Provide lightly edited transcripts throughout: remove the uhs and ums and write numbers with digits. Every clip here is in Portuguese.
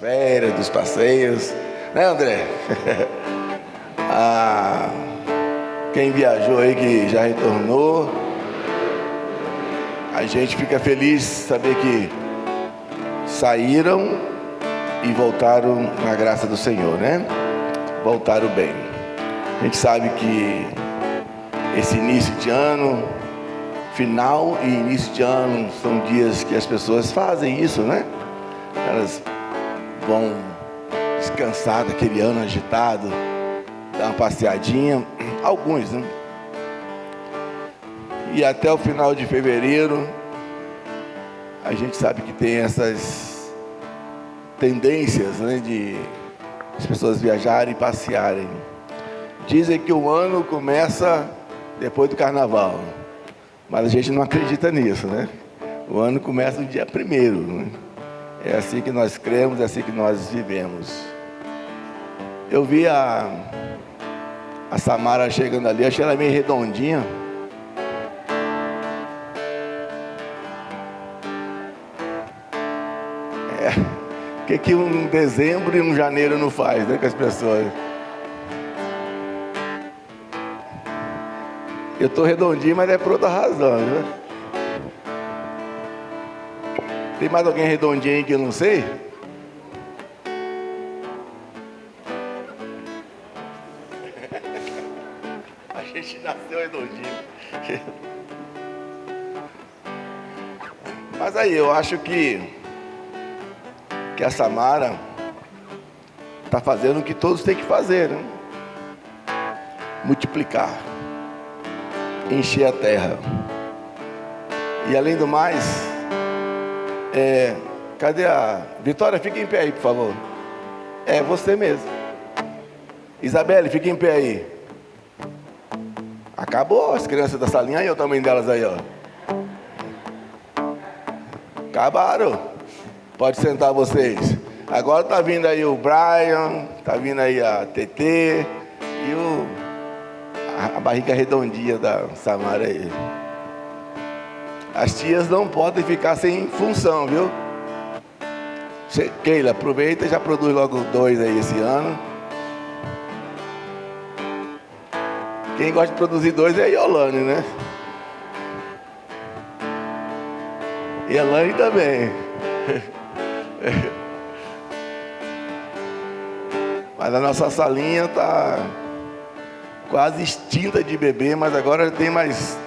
férias, dos passeios, né, André? Quem viajou aí que já retornou, a gente fica feliz de saber que saíram e voltaram na graça do Senhor, né? Voltaram bem. A gente sabe que esse início de ano, final e início de ano, são dias que as pessoas fazem isso, né? Elas vão descansar daquele ano agitado, dar uma passeadinha, alguns, né? E até o final de fevereiro, a gente sabe que tem essas tendências, né, de as pessoas viajarem e passearem. Dizem que o ano começa depois do carnaval, mas a gente não acredita nisso, né? O ano começa no dia 1º, né? É assim que nós cremos, é assim que nós vivemos. Eu vi a Samara chegando ali, achei ela meio redondinha. O que um dezembro e um janeiro não faz, né, com as pessoas? Eu tô redondinho, mas é por outra razão, né? Tem mais alguém redondinho aí que eu não sei? A gente nasceu redondinho. Mas aí, eu acho que a Samara está fazendo o que todos têm que fazer, né? Multiplicar, encher a terra. E além do mais, cadê a Vitória? Fica em pé aí, por favor. É você mesmo. Isabelle, fica em pé aí. Acabou as crianças da salinha aí, o tamanho delas aí, ó. Acabaram. Pode sentar vocês. Agora tá vindo aí o Brian, tá vindo aí a TT e a barriga redondinha da Samara aí. As tias não podem ficar sem função, viu? Keila, aproveita e já produz logo 2 aí esse ano. Quem gosta de produzir 2 é a Yolane, né? E a Elaine também. Mas a nossa salinha está quase extinta de bebê, mas agora tem mais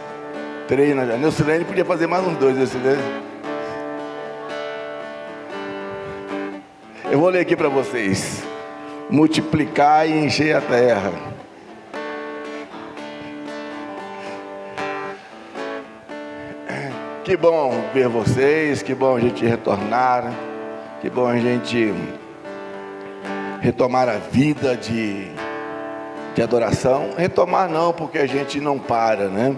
3, né? A Neucilene podia fazer mais uns 2, Neucilene. Eu vou ler aqui para vocês. Multiplicar e encher a terra. Que bom ver vocês, que bom a gente retornar, que bom a gente retomar a vida de adoração. Retomar não, porque a gente não para, né?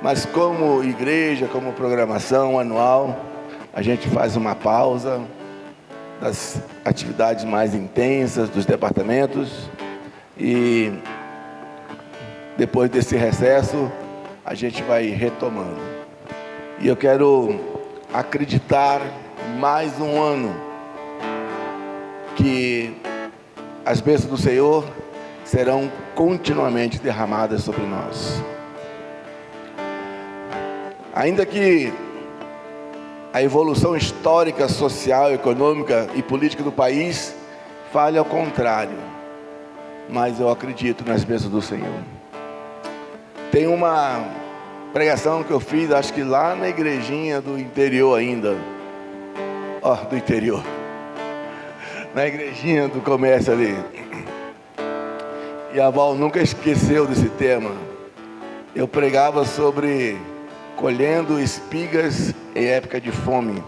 Mas como igreja, como programação anual, a gente faz uma pausa das atividades mais intensas dos departamentos e depois desse recesso a gente vai retomando. E eu quero acreditar mais um ano que as bênçãos do Senhor serão continuamente derramadas sobre nós. Ainda que a evolução histórica, social, econômica e política do país fale ao contrário, mas eu acredito nas bênçãos do Senhor. Tem uma pregação que eu fiz, acho que lá na igrejinha do interior ainda. Do interior. Na igrejinha do comércio ali. E a Val nunca esqueceu desse tema. Eu pregava sobre colhendo espigas em época de fome.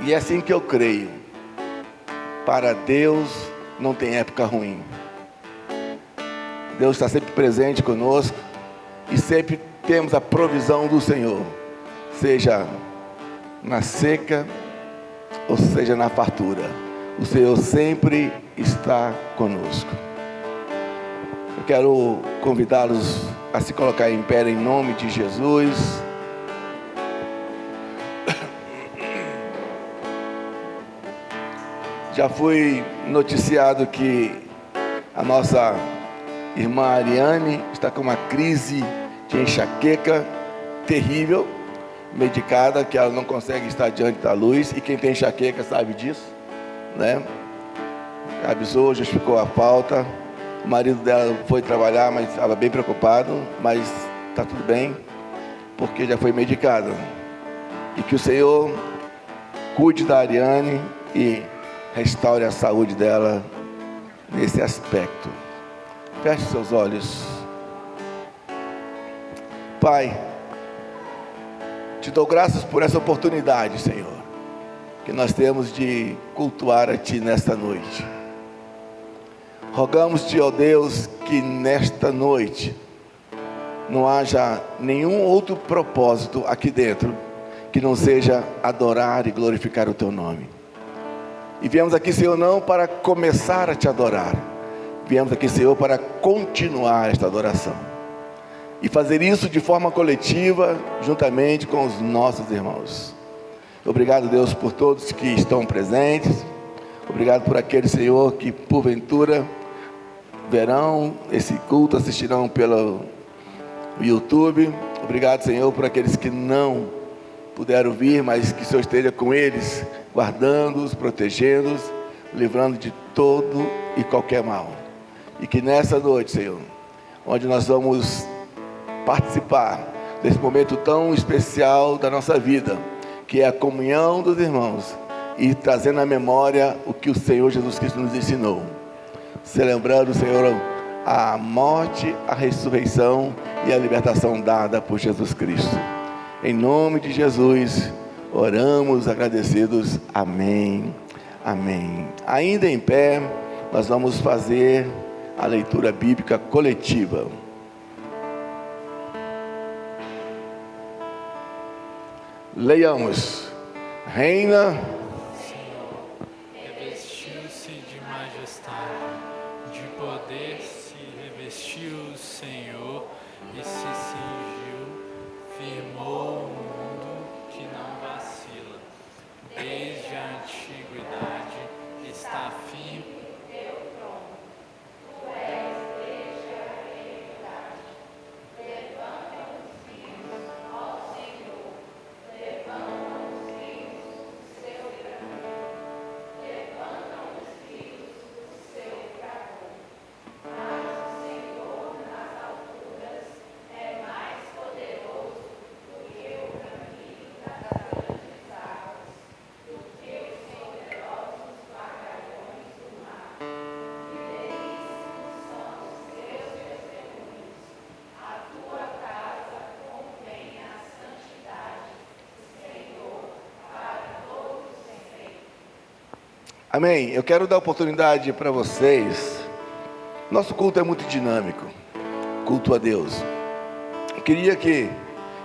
E é assim que eu creio. Para Deus não tem época ruim. Deus está sempre presente conosco e sempre temos a provisão do Senhor, seja na seca ou seja na fartura. O Senhor sempre está conosco. Eu quero convidá-los a se colocar em pé em nome de Jesus. Já fui noticiado que a nossa irmã Ariane está com uma crise de enxaqueca terrível, medicada, que ela não consegue estar diante da luz, e quem tem enxaqueca sabe disso, né? Avisou, justificou a falta. O marido dela foi trabalhar, mas estava bem preocupado, mas está tudo bem, porque já foi medicada. E que o Senhor cuide da Ariane e restaure a saúde dela nesse aspecto. Feche seus olhos. Pai, te dou graças por essa oportunidade, Senhor, que nós temos de cultuar a Ti nesta noite. Rogamos-te, ó Deus, que nesta noite não haja nenhum outro propósito aqui dentro que não seja adorar e glorificar o Teu nome. E viemos aqui, Senhor, não para começar a Te adorar. Viemos aqui, Senhor, para continuar esta adoração. E fazer isso de forma coletiva, juntamente com os nossos irmãos. Obrigado, Deus, por todos que estão presentes. Obrigado por aqueles, Senhor, que porventura verão esse culto, assistirão pelo YouTube. Obrigado, Senhor, por aqueles que não puderam vir, mas que o Senhor esteja com eles, guardando-os, protegendo-os, livrando de todo e qualquer mal. E que nessa noite, Senhor, onde nós vamos participar desse momento tão especial da nossa vida, que é a comunhão dos irmãos, e trazendo à memória o que o Senhor Jesus Cristo nos ensinou, celebrando, Senhor, a morte, a ressurreição e a libertação dada por Jesus Cristo. Em nome de Jesus, oramos agradecidos. Amém. Amém. Ainda em pé, nós vamos fazer a leitura bíblica coletiva. Leiamos. Reina, revestiu-se de majestade, de poder se revestiu o Senhor e se cingiu, firmou o mundo que não vacila. Desde a antiguidade está firme. amém. Eu quero dar oportunidade para vocês. Nosso culto é muito dinâmico, culto a Deus. Eu queria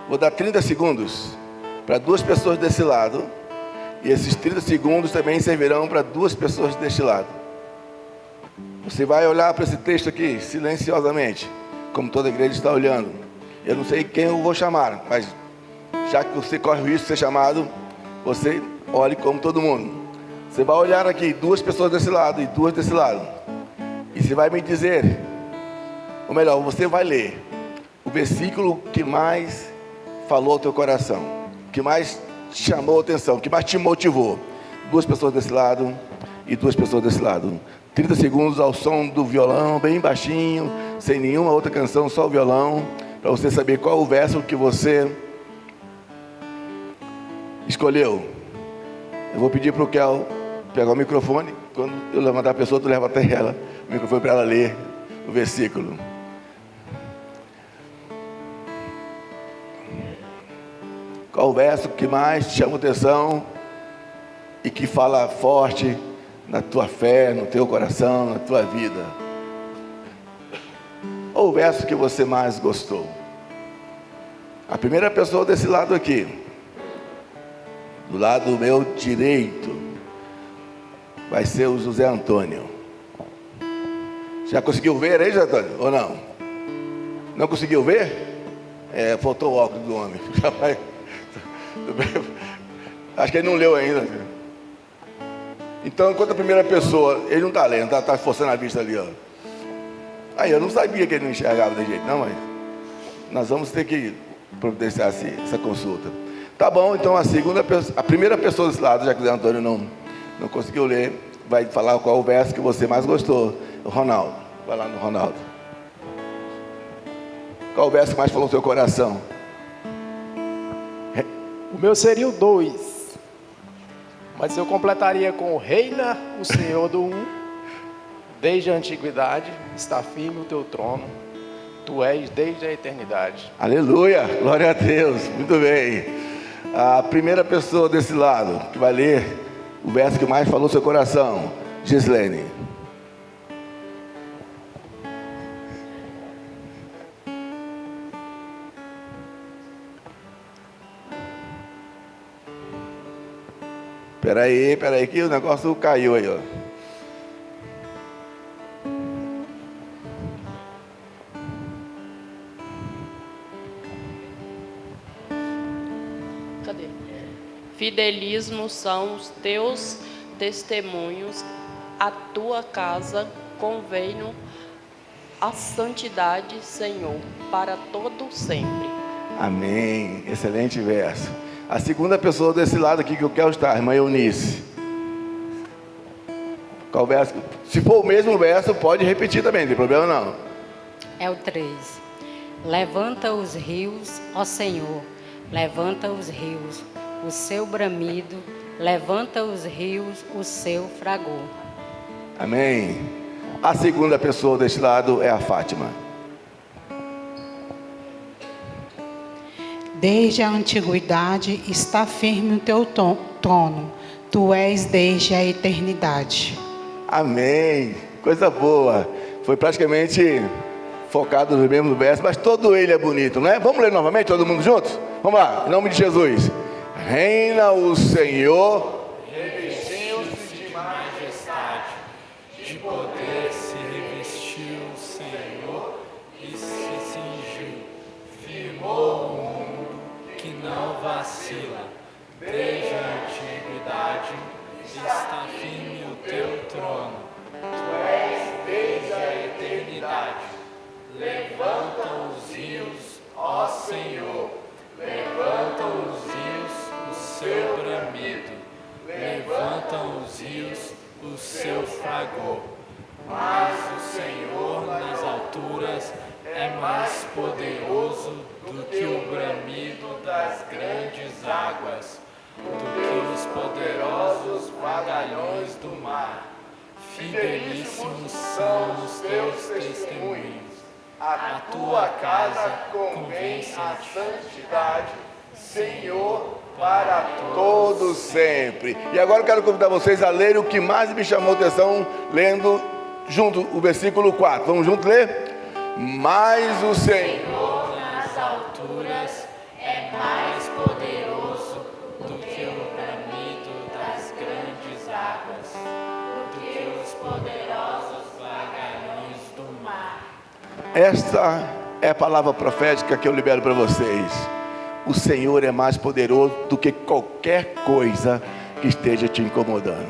vou dar 30 segundos para 2 pessoas desse lado, e esses 30 segundos também servirão para 2 pessoas deste lado. Você vai olhar para esse texto aqui silenciosamente, como toda a igreja está olhando. Eu não sei quem eu vou chamar, mas já que você corre o risco de ser chamado, você olhe como todo mundo. Você vai olhar aqui 2 pessoas desse lado e 2 desse lado, e você vai me dizer, ou melhor, você vai ler o versículo que mais falou ao teu coração, que mais te chamou a atenção, que mais te motivou. 2 pessoas desse lado e 2 pessoas desse lado. 30 segundos ao som do violão, bem baixinho, sem nenhuma outra canção, só o violão, para você saber qual o verso que você escolheu. Eu vou pedir para o Kel pegar o microfone. Quando eu levantar a pessoa, tu leva até ela o microfone para ela ler o versículo. Qual o verso que mais te chama a atenção e que fala forte na tua fé, no teu coração, na tua vida? Ou o verso que você mais gostou? A primeira pessoa desse lado aqui, do lado meu direito, vai ser o José Antônio. Já conseguiu ver aí, José Antônio? Ou não? Não conseguiu ver? Faltou o óculos do homem. Acho que ele não leu ainda. Então, enquanto a primeira pessoa, ele não está lendo, está forçando a vista ali, ó. Aí eu não sabia que ele não enxergava de jeito, não, mas nós vamos ter que providenciar essa consulta. Tá bom, então a primeira pessoa desse lado, já que o Zé Antônio não conseguiu ler, vai falar qual o verso que você mais gostou. O Ronaldo, vai lá no Ronaldo. Qual o verso que mais falou no seu coração? O meu seria o 2. Mas eu completaria com: reina o Senhor do 1, desde a antiguidade, está firme o teu trono, tu és desde a eternidade. Aleluia, glória a Deus, muito bem. A primeira pessoa desse lado, que vai ler o verso que mais falou no seu coração, Gislene. Peraí, que o negócio caiu aí, ó. Cadê? Fidelismo são os teus testemunhos, a tua casa convém-no a santidade, Senhor, para todo sempre. Amém, excelente verso. A segunda pessoa desse lado aqui que eu quero estar, irmã Eunice. Qual verso? Se for o mesmo verso, pode repetir também, não tem problema não. É o 3. Levanta os rios, ó Senhor, levanta os rios, o seu bramido, levanta os rios, o seu fragor. Amém. A segunda pessoa desse lado é a Fátima. Desde a antiguidade está firme o teu trono, tu és desde a eternidade. Amém, coisa boa. Foi praticamente focado no mesmo verso, mas todo ele é bonito, não é? Vamos ler novamente, todo mundo juntos? Vamos lá, em nome de Jesus. Reina o Senhor, Revestiu-se de majestade, de poder se revestiu o Senhor e se cingiu, firmou o mundo que não vacila, desde a antiguidade está firme o teu trono, tu és desde a eternidade, levanta os rios, ó Senhor, levanta os rios o seu bramido, levantam os rios o seu fragor. Mas o Senhor nas alturas é mais poderoso do que o bramido das grandes águas, do que os poderosos vagalhões do mar. Fidelíssimos são os teus testemunhos. A tua casa convém a santidade, Senhor, para todo sempre. E agora eu quero convidar vocês a lerem o que mais me chamou a atenção, lendo junto o versículo 4. Vamos juntos ler? Mas o Senhor Nas alturas é mais poderoso do que o bramido das grandes águas, do que os poderosos vagalhões do mar. Esta é a palavra profética que eu libero para vocês. O Senhor é mais poderoso do que qualquer coisa que esteja te incomodando,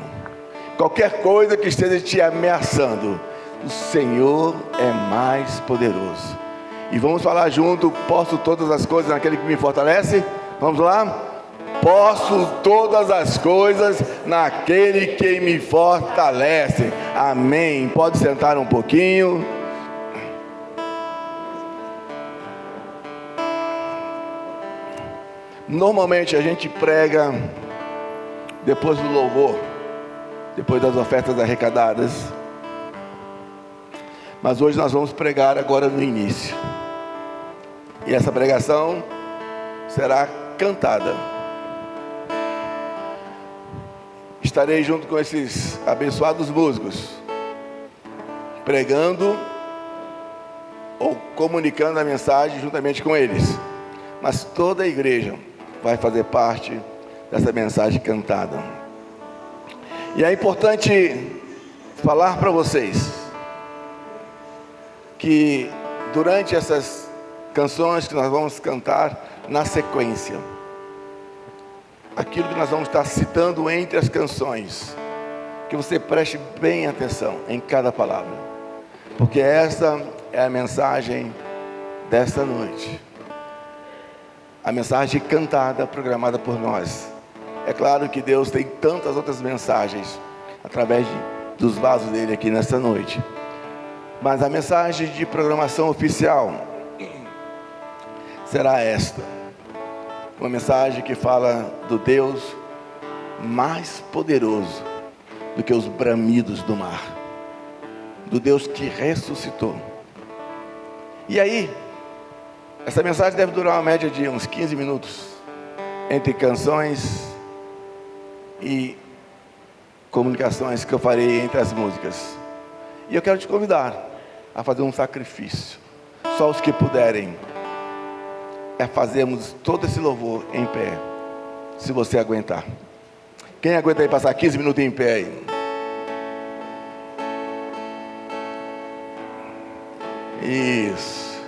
qualquer coisa que esteja te ameaçando. O Senhor é mais poderoso. E vamos falar junto: posso todas as coisas naquele que me fortalece? Vamos lá? Posso todas as coisas naquele que me fortalece. Amém. Pode sentar um pouquinho. Normalmente a gente prega depois do louvor, depois das ofertas arrecadadas. Mas hoje nós vamos pregar agora no início. E essa pregação será cantada. Estarei junto com esses abençoados músicos, pregando ou comunicando a mensagem juntamente com eles. Mas toda a igreja vai fazer parte dessa mensagem cantada. E é importante falar para vocês que durante essas canções que nós vamos cantar na sequência, aquilo que nós vamos estar citando entre as canções, que você preste bem atenção em cada palavra, porque essa é a mensagem desta noite. A mensagem cantada, programada por nós. É claro que Deus tem tantas outras mensagens através dos vasos dele aqui nesta noite, mas a mensagem de programação oficial será esta: uma mensagem que fala do Deus mais poderoso do que os bramidos do mar, do Deus que ressuscitou. E aí, essa mensagem deve durar uma média de uns 15 minutos, entre canções e comunicações que eu farei entre as músicas. E eu quero te convidar a fazer um sacrifício. Só os que puderem é fazermos todo esse louvor em pé, se você aguentar. Quem aguenta aí passar 15 minutos em pé aí? Isso.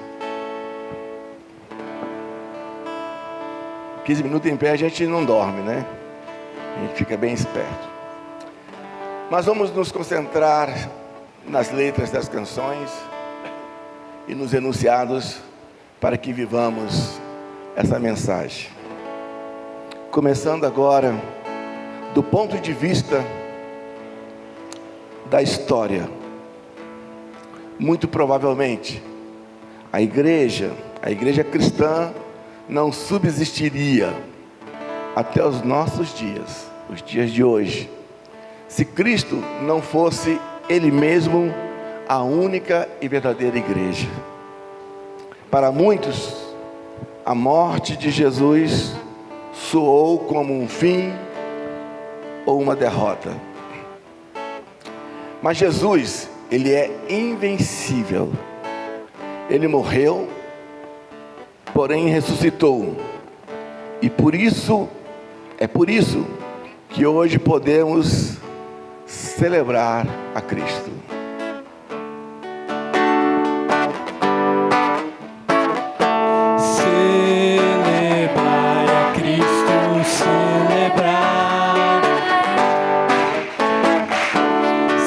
15 minutos em pé a gente não dorme, né? A gente fica bem esperto. Mas vamos nos concentrar nas letras das canções e nos enunciados para que vivamos essa mensagem. Começando agora do ponto de vista da história. Muito provavelmente a igreja cristã não subsistiria até os nossos dias, os dias de hoje, se Cristo não fosse Ele mesmo a única e verdadeira igreja. Para muitos, a morte de Jesus soou como um fim ou uma derrota. Mas Jesus, Ele é invencível. Ele morreu, porém ressuscitou. E por isso que hoje podemos celebrar a Cristo. Celebrar a Cristo, celebrar.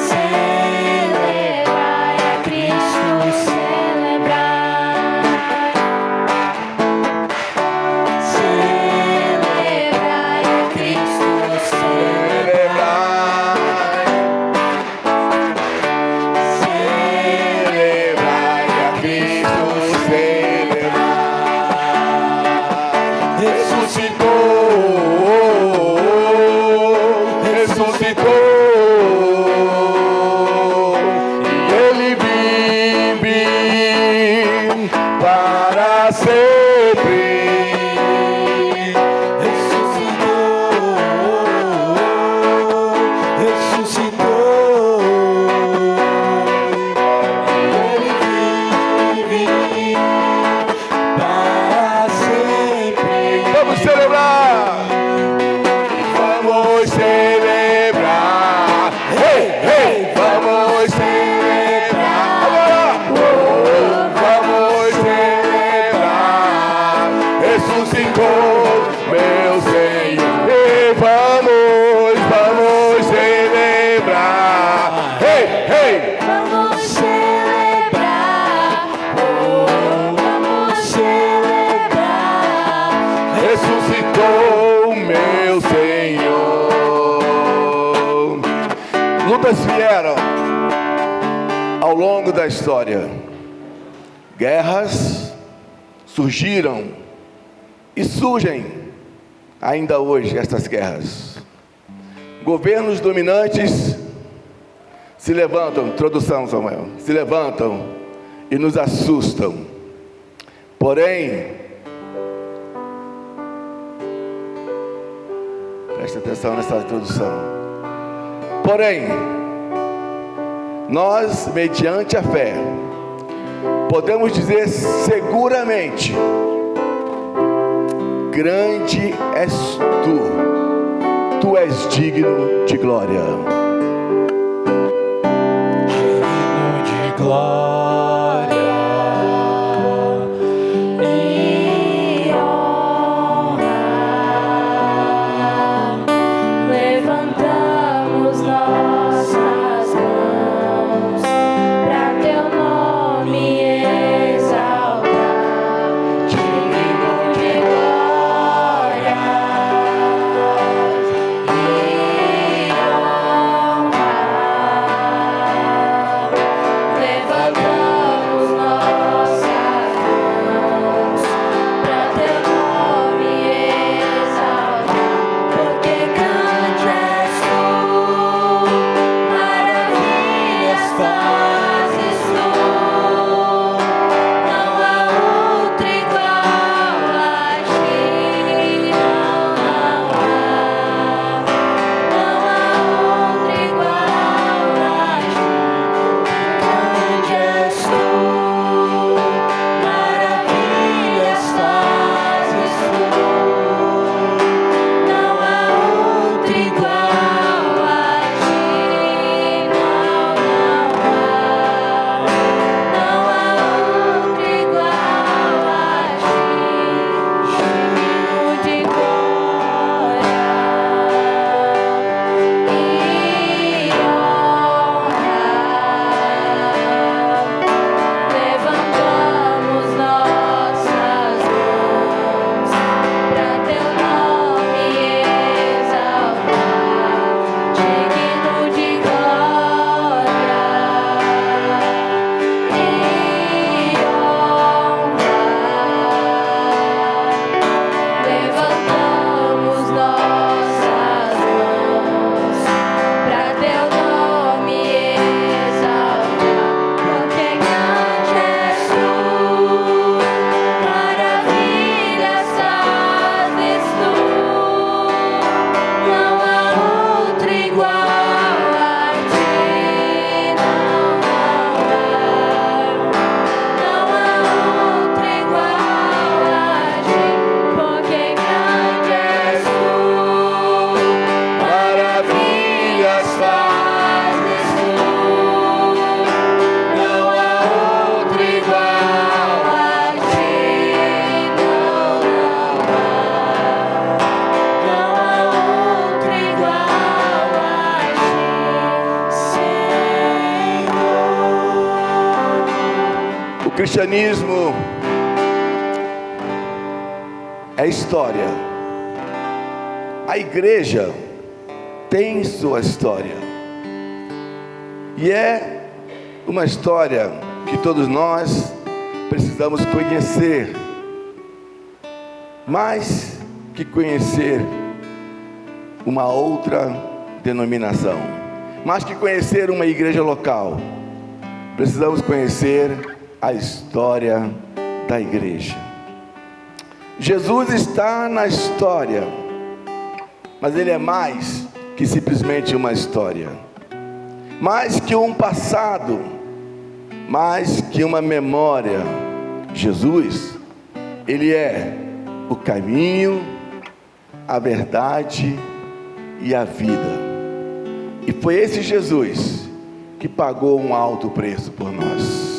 Celebrar a Cristo, celebrar. Celebrar a Cristo, celebrar. Celebrai a Cristo, celebrai. Ressuscitou, e Ele vive para sempre. Vamos celebrar! Vamos celebrar! Hey, hey! Vamos celebrar! Agora! Vamos celebrar! Ressuscitou meu Senhor! Hey, vamos celebrar! Hey, hey! Vamos celebrar, vamos celebrar. Ressuscitou meu Senhor. Lutas vieram ao longo da história. Guerras surgiram e surgem ainda hoje estas guerras. Governos dominantes se levantam, tradução Samuel, se levantam e nos assustam. Porém, preste atenção nessa introdução. Porém, nós, mediante a fé, podemos dizer seguramente: grande és tu és digno de glória. Digno de glória E honra, levantamos nós. cristianismo é história. A igreja tem sua história. E é uma história que todos nós precisamos conhecer. Mais que conhecer uma outra denominação, mais que conhecer uma igreja local, precisamos conhecer a história da igreja. Jesus está na história, mas Ele é mais que simplesmente uma história, mais que um passado, mais que uma memória. Jesus, Ele é o caminho, a verdade e a vida. E foi esse Jesus que pagou um alto preço por nós.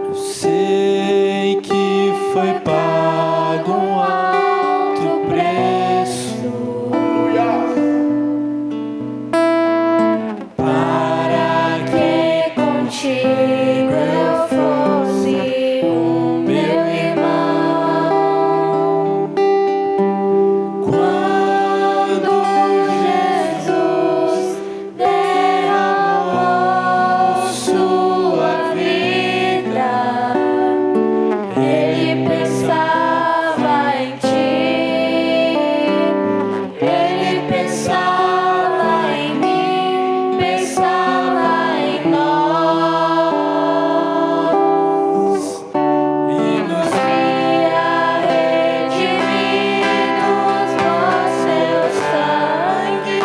Eu sei que foi pago um alto preço para que contigo eu fosse o meu irmão. Quando Jesus derramou sua vida, Ele pensava em ti, Ele pensava em mim, pensava em nós e nos via redimidos por seu sangue,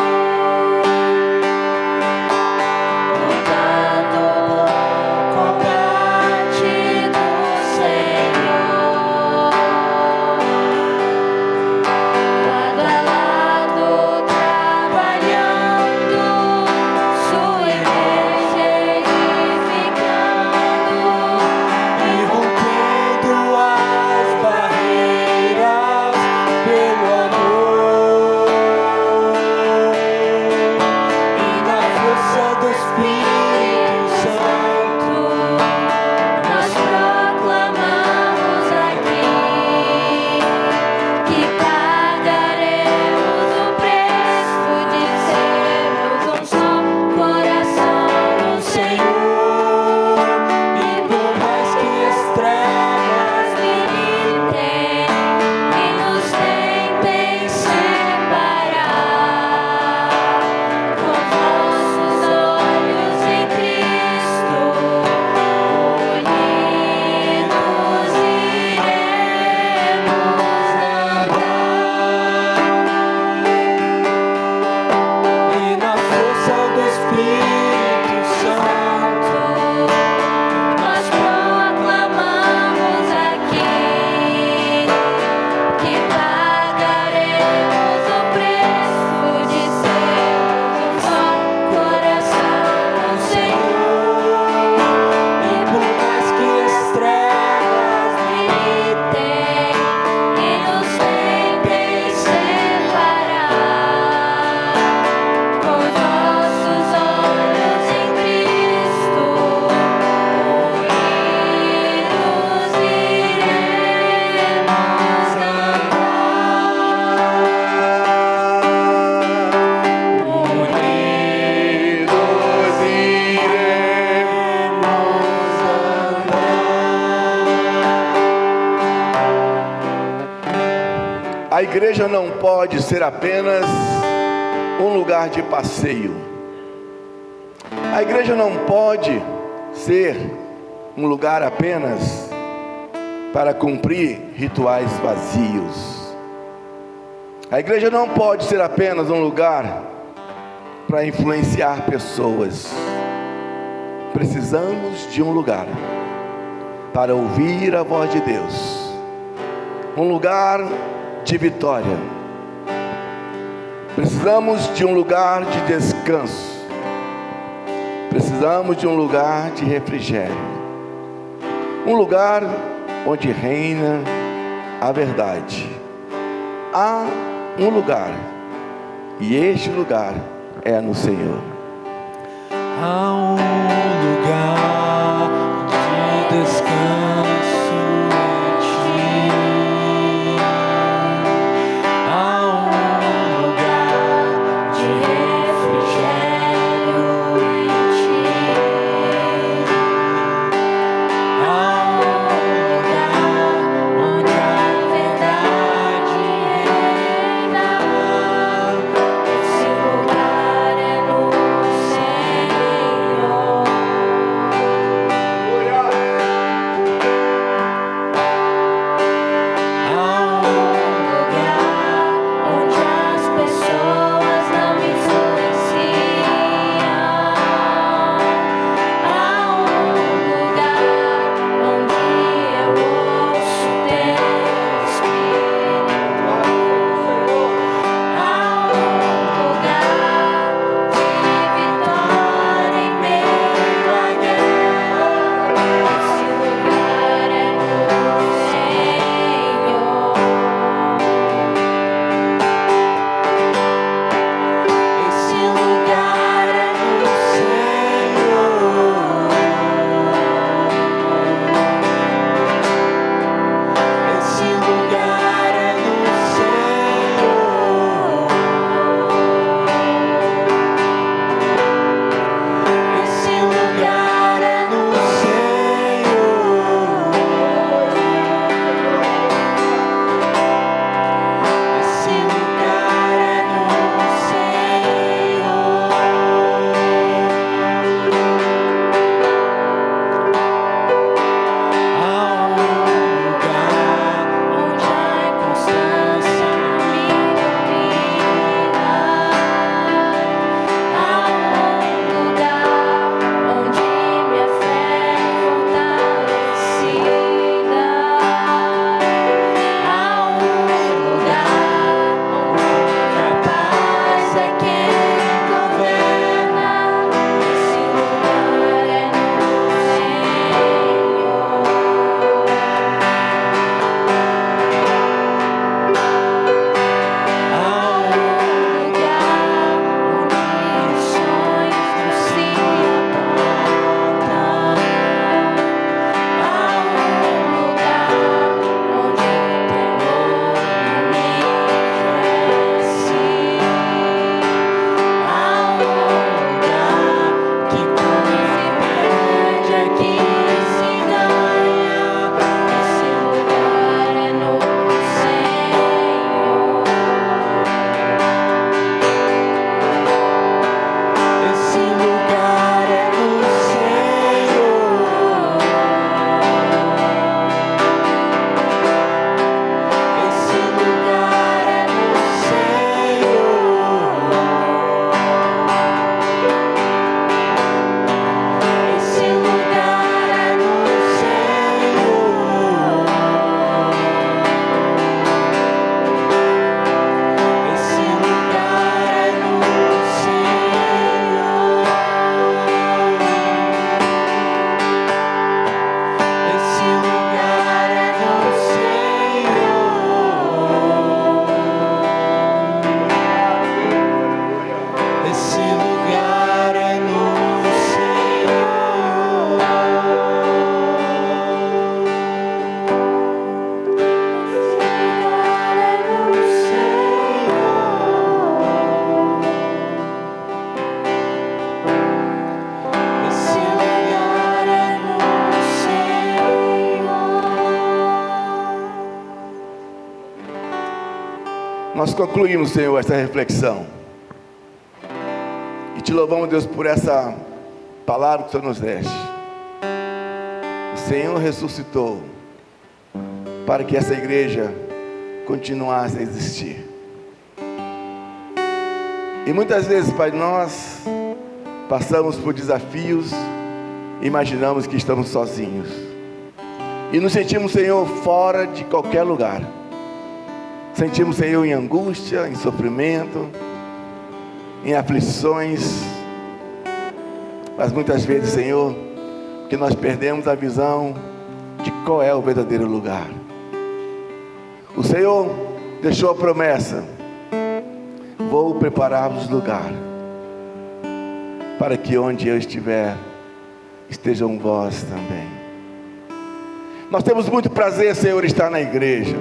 lutando no combate do Senhor, lado a lado trabalhando, sua igreja edificando e rompendo as barreiras pelo amor e na força do Espírito Santo. Nós proclamamos aqui que pagaremos o preço de sermos um só coração no Senhor. E por mais que as trevas militem e nos tentem separar, com os nossos olhos em Cristo unidos iremos andar, e na força do Espírito Santo nós proclamamos aqui que pagaremos o preço de sermos um só coração no Senhor. E por mais que as trevas militem e nos tentem separar, com os nossos olhos em Cristo unidos iremos A igreja não pode ser apenas um lugar de passeio. A igreja não pode ser um lugar apenas para cumprir rituais vazios. A igreja não pode ser apenas um lugar para influenciar pessoas. Precisamos de um lugar para ouvir a voz de Deus, um lugar de vitória. Precisamos de um lugar de descanso. Precisamos de um lugar de refrigério, um lugar onde reina a verdade. Há um lugar, e este lugar é no Senhor. Há um lugar onde Nós concluímos, Senhor, essa reflexão. E te louvamos, Deus, por essa palavra que o Senhor nos deste. O Senhor ressuscitou para que essa igreja continuasse a existir. E muitas vezes, Pai, nós passamos por desafios e imaginamos que estamos sozinhos. E nos sentimos, Senhor, fora de qualquer lugar. Sentimos, Senhor, em angústia, em sofrimento, em aflições. Mas muitas vezes, Senhor, que nós perdemos a visão de qual é o verdadeiro lugar. O Senhor deixou a promessa: vou preparar-vos lugar, para que onde eu estiver, estejam vós também. Nós temos muito prazer, Senhor, estar na igreja.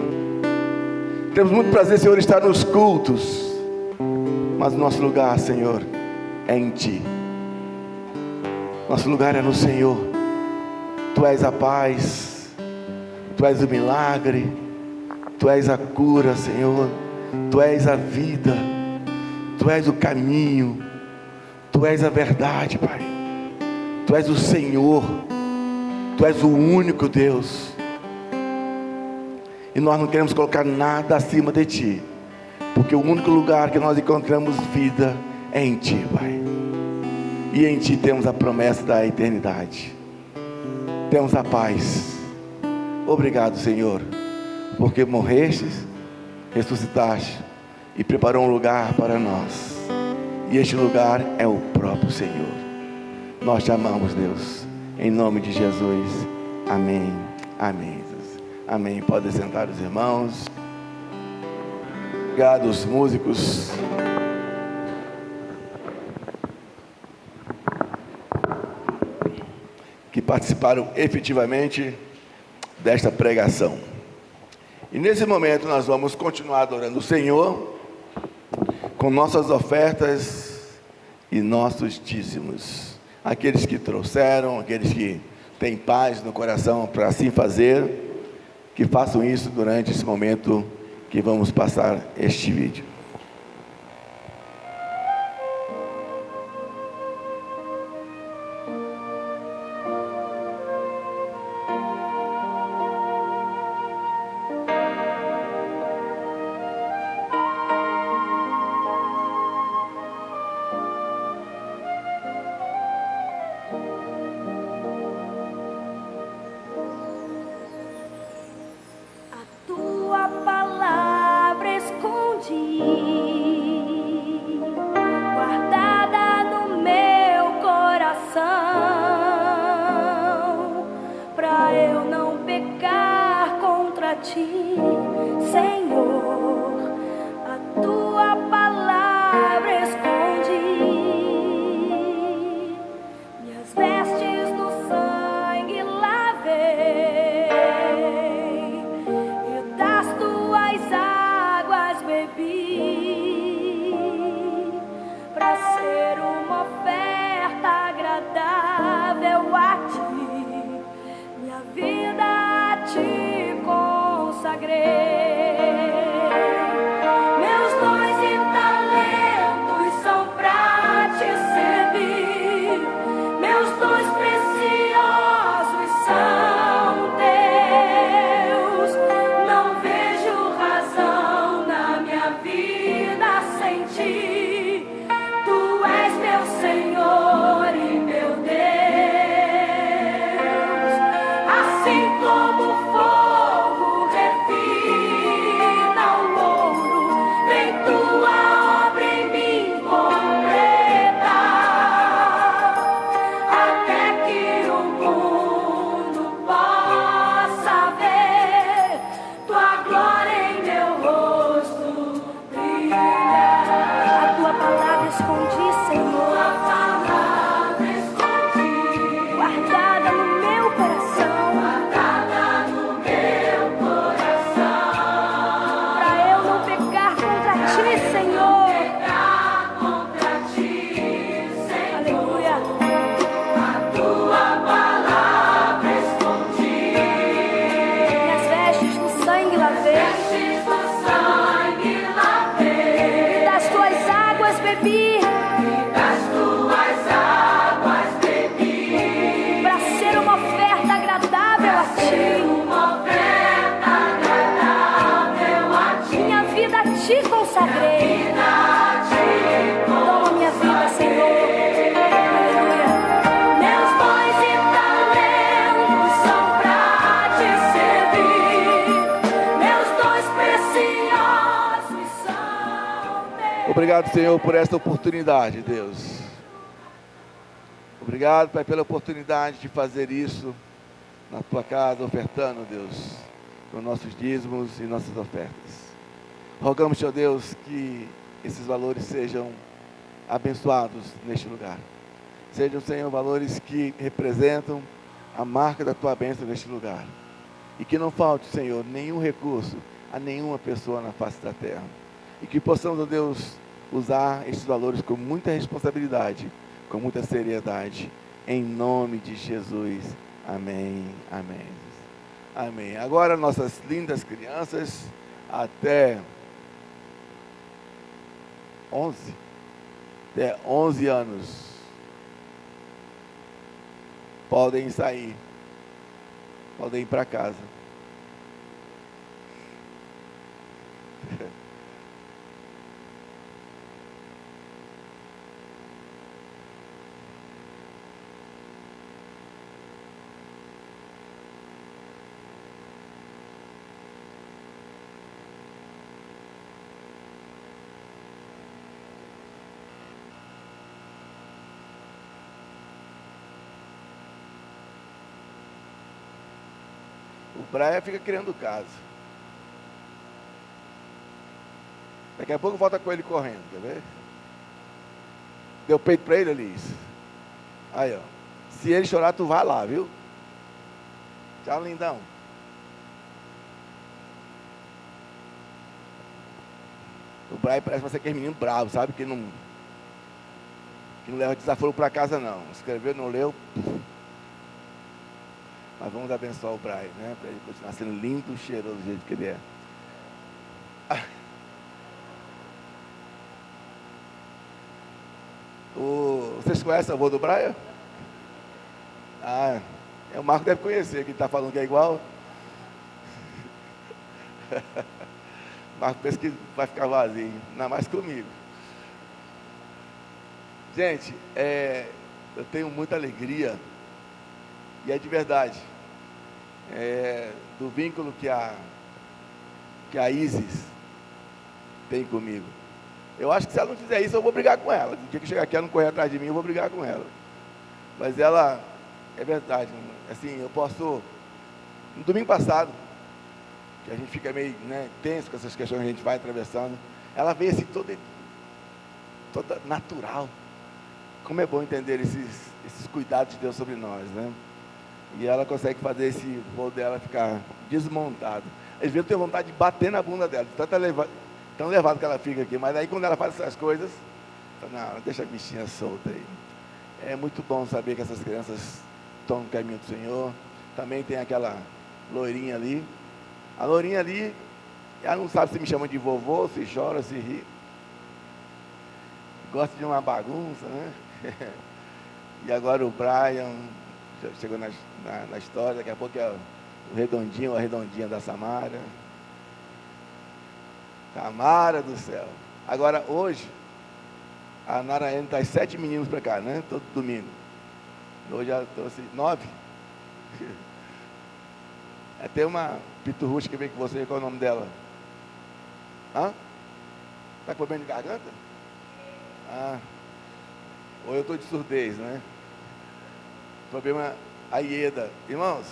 Temos muito prazer, Senhor, estar nos cultos. Mas o nosso lugar, Senhor, é em Ti. Nosso lugar é no Senhor. Tu és a paz, Tu és o milagre, Tu és a cura, Senhor. Tu és a vida, Tu és o caminho, Tu és a verdade, Pai. Tu és o Senhor, Tu és o único Deus. E nós não queremos colocar nada acima de Ti, porque o único lugar que nós encontramos vida é em Ti, Pai. E em Ti temos a promessa da eternidade. Temos a paz. Obrigado, Senhor, porque morrestes, ressuscitaste e preparou um lugar para nós. E este lugar é o próprio Senhor. Nós te amamos, Deus. Em nome de Jesus. Amém. Amém. Amém. Podem sentar os irmãos. Obrigado aos músicos. Que participaram efetivamente desta pregação. E nesse momento nós vamos continuar adorando o Senhor com nossas ofertas e nossos dízimos. Aqueles que trouxeram, aqueles que têm paz no coração para assim fazer, que façam isso durante esse momento que vamos passar este vídeo. Tua palavra escondi, guardada no meu coração, pra eu não pecar contra Ti, Senhor. A Tua palavra escondi, minhas vestes no sangue lavei, das Tuas águas bebi, para ser uma oferta agradável a Ti, minha vida a Ti consagrei. Meus dons e talentos são pra Te servir, meus dons preciosos são Teus. Não vejo razão na minha vida sem Ti. Tu és meu Senhor e meu Deus. Assim como o fogo refina Obrigado, Senhor, por esta oportunidade, Deus. Obrigado, Pai, pela oportunidade de fazer isso na tua casa, ofertando, Deus, com nossos dízimos e nossas ofertas. Rogamos, Senhor Deus, que esses valores sejam abençoados neste lugar. Sejam, Senhor, valores que representam a marca da tua bênção neste lugar. E que não falte, Senhor, nenhum recurso a nenhuma pessoa na face da terra. E que possamos, ó Deus, usar estes valores com muita responsabilidade, com muita seriedade. Em nome de Jesus. Amém. Amém. Amém. Agora, nossas lindas crianças, até 11 anos, podem sair, podem ir para casa. O Brian fica criando casa. Daqui a pouco volta com ele correndo, quer ver? Deu peito pra ele, Alice. Aí, ó. Se ele chorar, tu vai lá, viu? Tchau, lindão. O Brian parece você aquele menino bravo, sabe? Que não leva desaforo pra casa, não. Escreveu, não leu. Mas vamos abençoar o Brian, né? Para ele continuar sendo lindo, cheiroso do jeito que ele é. Vocês conhecem o avô do Brian? Ah, o Marco deve conhecer, que ele está falando que é igual. O Marco pensa que vai ficar vazio, ainda mais comigo. Gente, eu tenho muita alegria, e é de verdade, do vínculo que a Isis tem comigo. Eu acho que se ela não fizer isso, eu vou brigar com ela. No dia que chegar aqui, ela não correr atrás de mim, eu vou brigar com ela. Mas ela, é verdade, assim, eu posso... No domingo passado, que a gente fica meio, né, tenso com essas questões que a gente vai atravessando, ela veio assim toda natural. Como é bom entender esses cuidados de Deus sobre nós, né? E ela consegue fazer esse voo dela ficar desmontado. Às vezes eu tenho vontade de bater na bunda dela, tão levado que ela fica aqui. Mas aí quando ela faz essas coisas, eu falo, não, deixa a bichinha solta aí. É muito bom saber que essas crianças estão no caminho do Senhor. Também tem aquela loirinha ali. A loirinha ali, ela não sabe se me chama de vovô, se chora, se ri. Gosta de uma bagunça, né? E agora o Brian chegou na história, daqui a pouco é o redondinho, a redondinha da Samara. Samara do céu. Agora hoje, a Narayane traz 7 meninos para cá, né? Todo domingo. Hoje ela trouxe 9. Tem uma piturrucha que veio com você, qual é o nome dela? Hã? Está com problema de garganta? Ah. Ou eu estou de surdez, né? Problema a Ieda. Irmãos,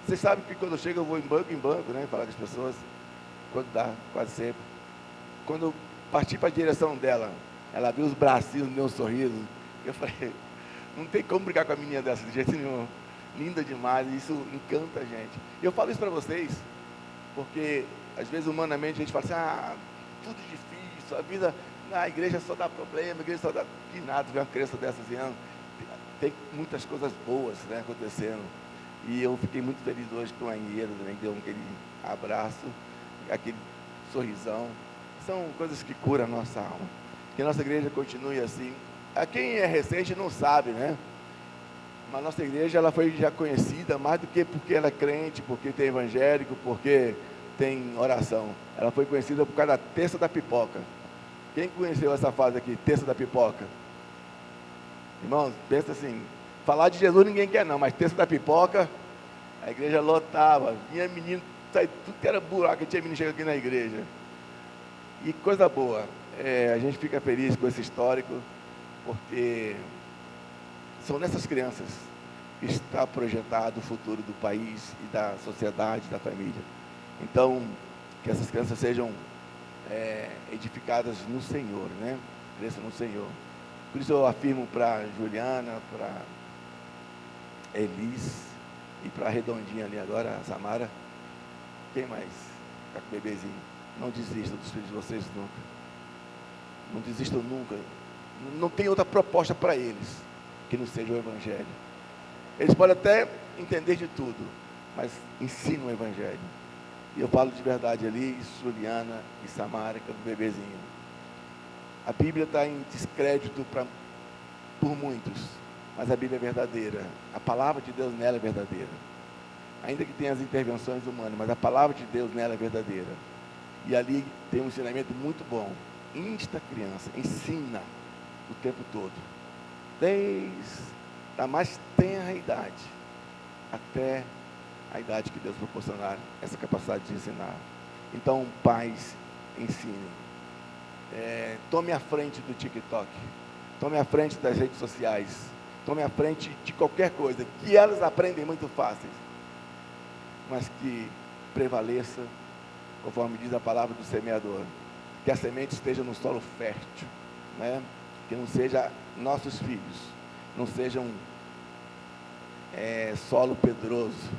vocês sabem que quando eu chego eu vou em banco, né? Falar com as pessoas. Quando dá, quase sempre. Quando eu parti para a direção dela, ela abriu os bracinhos, me deu um sorriso. Eu falei, não tem como brigar com a menina dessa de jeito nenhum. Linda demais, isso encanta a gente. E eu falo isso para vocês, porque às vezes humanamente a gente fala assim, tudo difícil, a vida na igreja só dá problema, a igreja só dá de nada, ver uma criança dessas anos. Tem muitas coisas boas, né, acontecendo. E eu fiquei muito feliz hoje com a Inheira também, que deu aquele abraço, aquele sorrisão. São coisas que curam a nossa alma. Que a nossa igreja continue assim. A quem é recente não sabe, né? Mas a nossa igreja ela foi já conhecida mais do que porque ela é crente, porque tem evangélico, porque tem oração. Ela foi conhecida por causa da terça da pipoca. Quem conheceu essa fase aqui, terça da pipoca? Irmãos, pensa assim, falar de Jesus ninguém quer não, mas terça da pipoca, a igreja lotava, vinha menino, tudo que era buraco, tinha menino chegando aqui na igreja. E coisa boa, A gente fica feliz com esse histórico, porque são nessas crianças que está projetado o futuro do país e da sociedade, da família. Então, que essas crianças sejam edificadas no Senhor, né? Cresçam no Senhor. Por isso eu afirmo para Juliana, para Elis e para a Redondinha ali agora, a Samara. Quem mais? Está com o bebezinho. Não desistam dos filhos de vocês nunca. Não desistam nunca. Não tem outra proposta para eles que não seja o Evangelho. Eles podem até entender de tudo, mas ensinam o Evangelho. E eu falo de verdade ali, Juliana e Samara, que é o bebezinho. A Bíblia está em descrédito por muitos, mas a Bíblia é verdadeira. A palavra de Deus nela é verdadeira. Ainda que tenha as intervenções humanas, mas a palavra de Deus nela é verdadeira. E ali tem um ensinamento muito bom. Insta a criança, ensina o tempo todo. Desde a mais tenra idade até a idade que Deus proporcionar essa capacidade de ensinar. Então, pais, ensinem. Tome a frente do TikTok. Tome a frente das redes sociais. Tome a frente de qualquer coisa, que elas aprendem muito fáceis, mas que prevaleça, conforme diz a palavra do semeador, que a semente esteja no solo fértil, né? Que não seja nossos filhos, não sejam solo pedroso,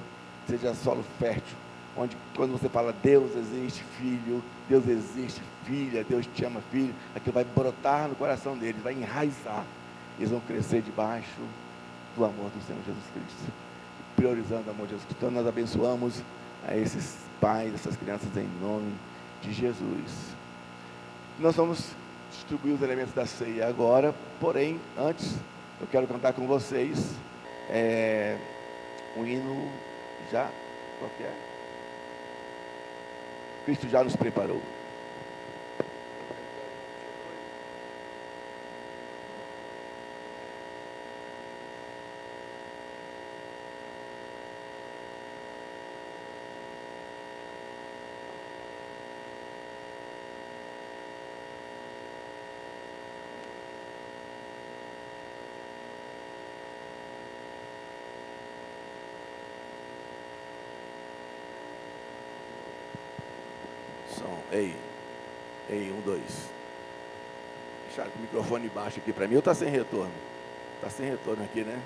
seja solo fértil, onde quando você fala Deus existe, filho, Deus existe, filha, Deus te ama, filho, aquilo vai brotar no coração deles, vai enraizar, eles vão crescer debaixo do amor do Senhor Jesus Cristo, priorizando o amor de Jesus Cristo. Então nós abençoamos a esses pais, essas crianças em nome de Jesus. Nós vamos distribuir os elementos da ceia agora, porém, antes, eu quero cantar com vocês um hino já, qual que é? Cristo já nos preparou. Ei, 1, 2. Deixaram com o microfone baixo aqui para mim, ou está sem retorno? Está sem retorno aqui, né?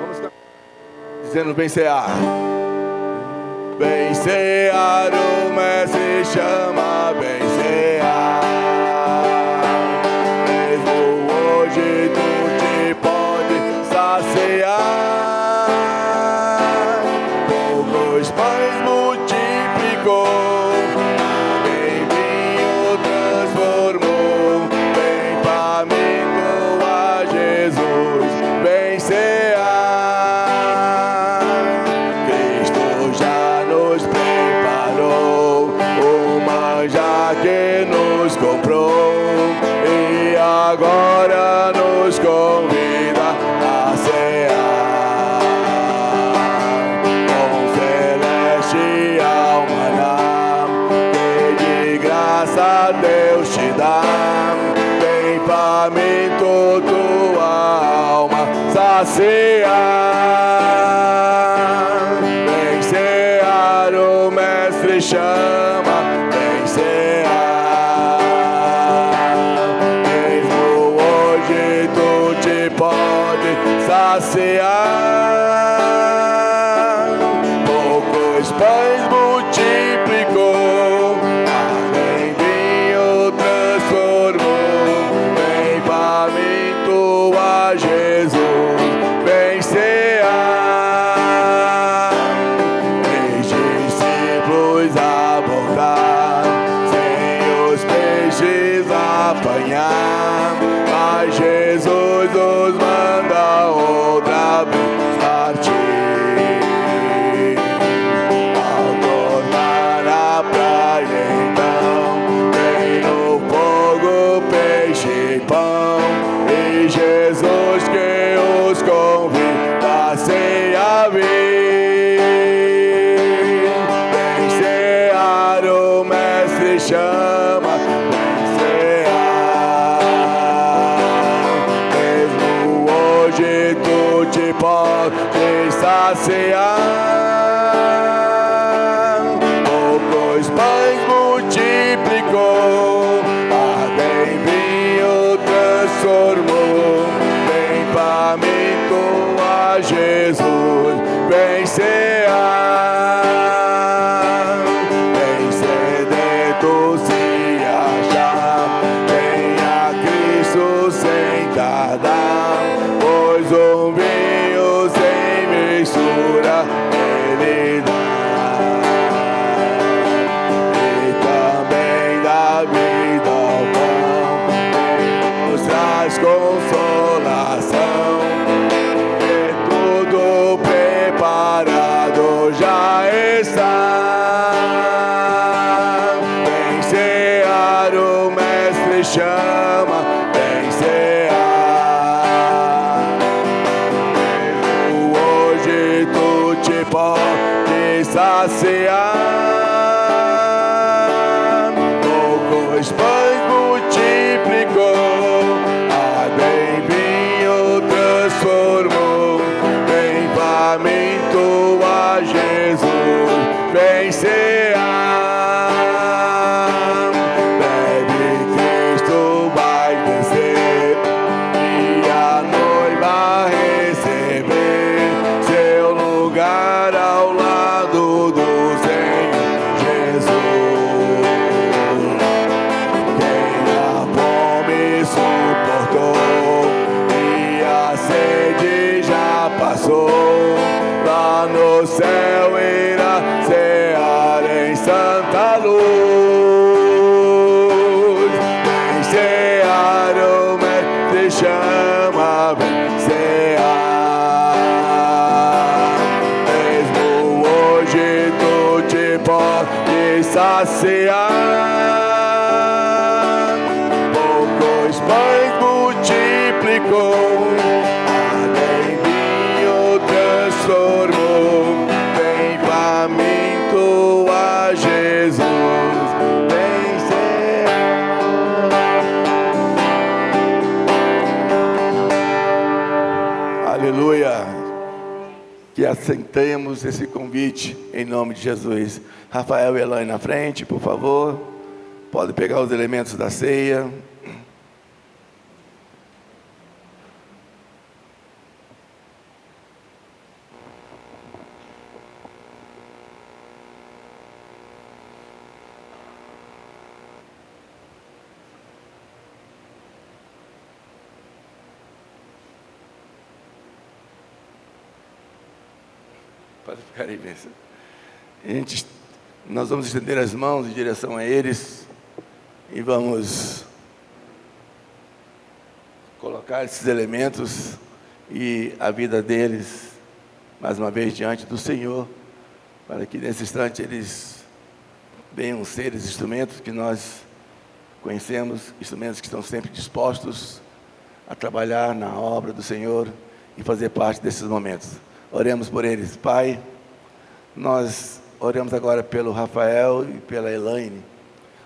Vamos cantar. Dizendo bem cear. Bem cear, o mestre chama, bem cear. Mesmo hoje tu te pode saciar. Poucos pães multiplicou, em vinho transformou. Bem faminto a Jesus, bem cear. Que nos comprou e agora nos convida a cear com celestial maná que de graça Deus te dá. Bem faminto tua alma saciar. Bem cear, o mestre chama, bem cear. Mesmo hoje tu te pode saciar. Poucos pães multiplicou, em vinho transformou. Bem faminto a Jesus, bem cear. Eis discípulos a voltar, sem os peixes apanhar, mas Jesus os manda outra vez partir. Ao tornar a praia então, saciar. Poucos pães multiplicou, água em vinho transformou. Vem faminto a Jesus, vem cear. Vem sedento se achar, vem a Cristo sem tardar, pois um vinho sem mistura Ele dá. E também da vida ao pão, nos traz consolação. Tudo preparado já está. Vem cear, o Mestre chama, vem cear. Mesmo hoje tu te pode saciar. Poucos pães multiplicou, água em vinho transformou. Vem faminto a Jesus, vem cear. Bebe, Cristo vai descer e a noiva receber seu lugar ao lado do Senhor Jesus. Quem a fome suportou e a sede já passou, lá no céu irá cear em santa luz. Vem cear, o Mestre chama, vem cear. Mesmo hoje tu te pode saciar. Poucos pães multiplicou, água em vinho transformou. Vem faminto a Jesus, vem cear. Aleluia. Que aceitemos esse convite em nome de Jesus. Rafael e Elaine na frente, por favor. Pode pegar os elementos da ceia. Pode ficar aí, bênção. Nós vamos estender as mãos em direção a eles e vamos colocar esses elementos e a vida deles mais uma vez diante do Senhor, para que nesse instante eles venham ser os instrumentos que nós conhecemos, instrumentos que estão sempre dispostos a trabalhar na obra do Senhor e fazer parte desses momentos. Oremos por eles. Pai, nós oramos agora pelo Rafael e pela Elaine.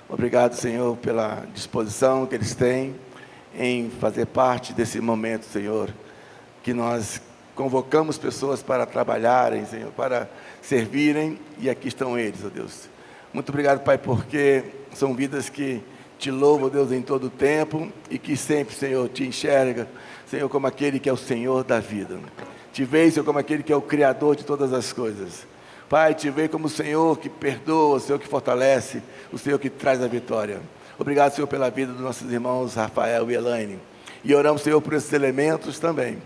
Obrigado, Senhor, pela disposição que eles têm em fazer parte desse momento, Senhor, que nós convocamos pessoas para trabalharem, Senhor, para servirem, e aqui estão eles, ó Deus. Muito obrigado, Pai, porque são vidas que te louvam, Deus, em todo o tempo, e que sempre, Senhor, te enxerga, Senhor, como aquele que é o Senhor da vida. Te vejo, Senhor, como aquele que é o Criador de todas as coisas. Pai, te vejo como o Senhor que perdoa, o Senhor que fortalece, o Senhor que traz a vitória. Obrigado, Senhor, pela vida dos nossos irmãos Rafael e Elaine. E oramos, Senhor, por esses elementos também,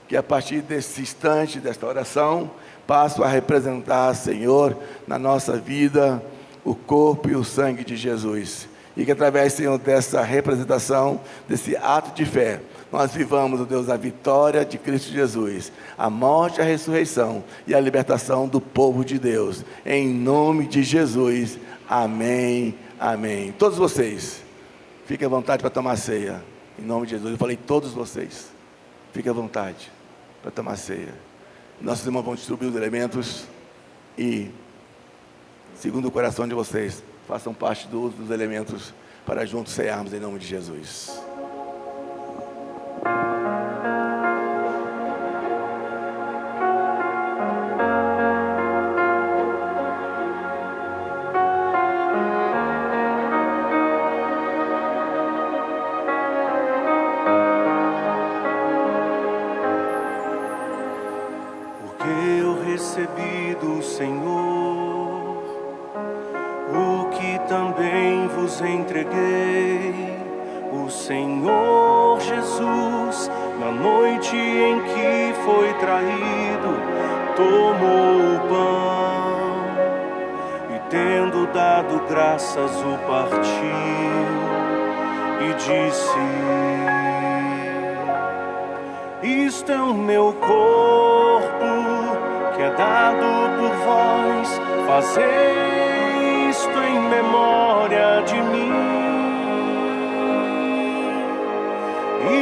que a partir desse instante, desta oração, passam a representar, Senhor, na nossa vida, o corpo e o sangue de Jesus. E que através, Senhor, dessa representação, desse ato de fé, nós vivamos, ó Deus, a vitória de Cristo Jesus, a morte, a ressurreição e a libertação do povo de Deus. Em nome de Jesus. Amém, amém. Todos vocês, fiquem à vontade para tomar ceia. Em nome de Jesus. Eu falei todos vocês. Fiquem à vontade para tomar ceia. Nossos irmãos vão distribuir os elementos e, segundo o coração de vocês, façam parte do uso dos elementos para juntos cearmos em nome de Jesus. vos entreguei. O Senhor Jesus, na noite em que foi traído, tomou o pão e, tendo dado graças, o partiu e disse: isto é o meu corpo, que é dado por vós, fazei isto em memória de mim.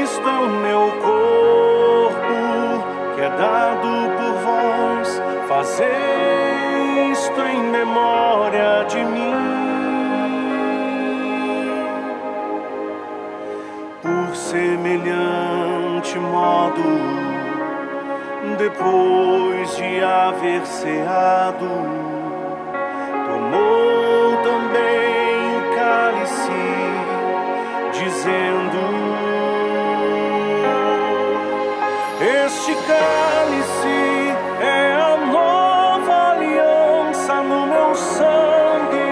Isto é o meu corpo, que é dado por vós, fazei isto em memória de mim. Por semelhante modo, depois de haver ceado, tomou também o cálice, dizendo: este cálice é a nova aliança no meu sangue.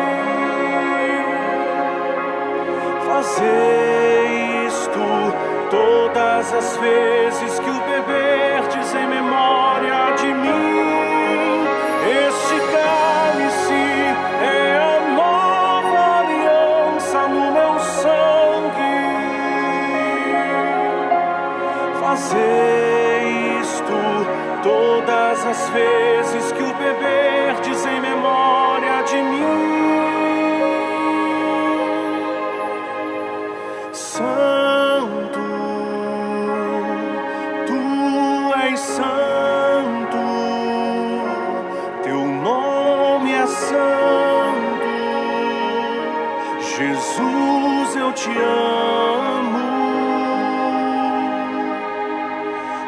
Fazei isto todas as vezes que o beberdes em memória de mim. Este cálice é a nova aliança no meu sangue. Fazei isto todas as vezes que o beberdes em memória de mim. Santo, tu és santo, teu nome é santo. Jesus, eu te amo.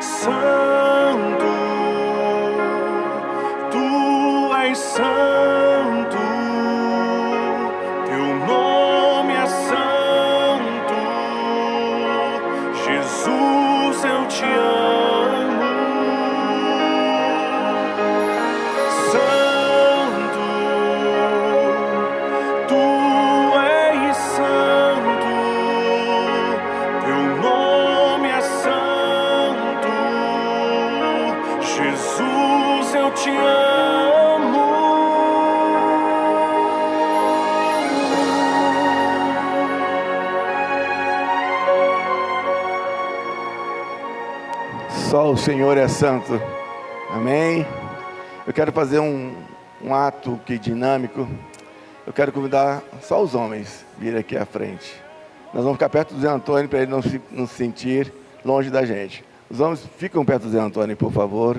Santo, tu és santo, teu nome é santo. Jesus, eu te amo. Santo, tu és santo, teu nome é santo. Jesus, eu te amo. Só o Senhor é santo. Amém? Eu quero fazer um ato aqui dinâmico. Eu quero convidar só os homens a vir aqui à frente. Nós vamos ficar perto do Zé Antônio para ele não se sentir longe da gente. Os homens ficam perto do Zé Antônio, por favor.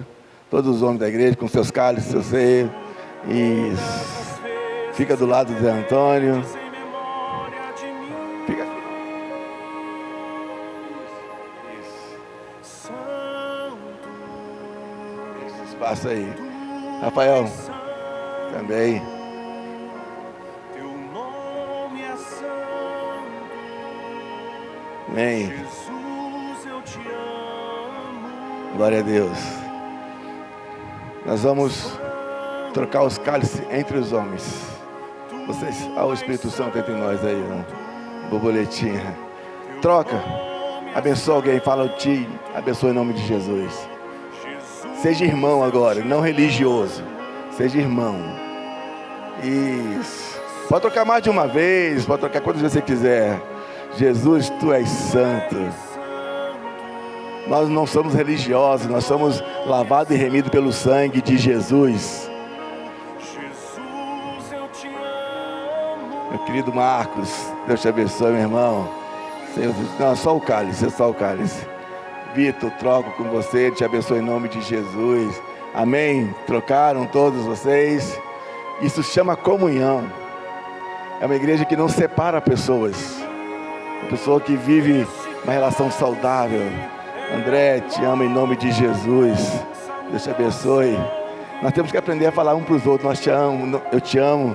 Todos os homens da igreja com seus cálices, seu seio. Isso. Fica do lado do Zé Antônio. Fica. Isso. Esse espaço aí. Rafael, também. Teu nome é santo. Amém. Jesus, eu te amo. Glória a Deus. Nós vamos trocar os cálices entre os homens. Vocês, o Espírito Santo entre nós aí, né? Borboletinha. Troca. Abençoa alguém, fala o ti. Abençoa em nome de Jesus. Seja irmão agora, não religioso. Seja irmão. Isso. Pode trocar mais de uma vez, pode trocar quantas vezes você quiser. Jesus, tu és santo. Nós não somos religiosos, nós somos lavados e remidos pelo sangue de Jesus. Meu querido Marcos, Deus te abençoe, meu irmão. Não, só o cálice, só o cálice. Vitor, troco com você, te abençoe em nome de Jesus. Amém? Trocaram todos vocês. Isso chama comunhão. É uma igreja que não separa pessoas. Uma pessoa que vive uma relação saudável. André, te amo em nome de Jesus. Deus te abençoe. Nós temos que aprender a falar um para os outros. Nós te amo, eu te amo.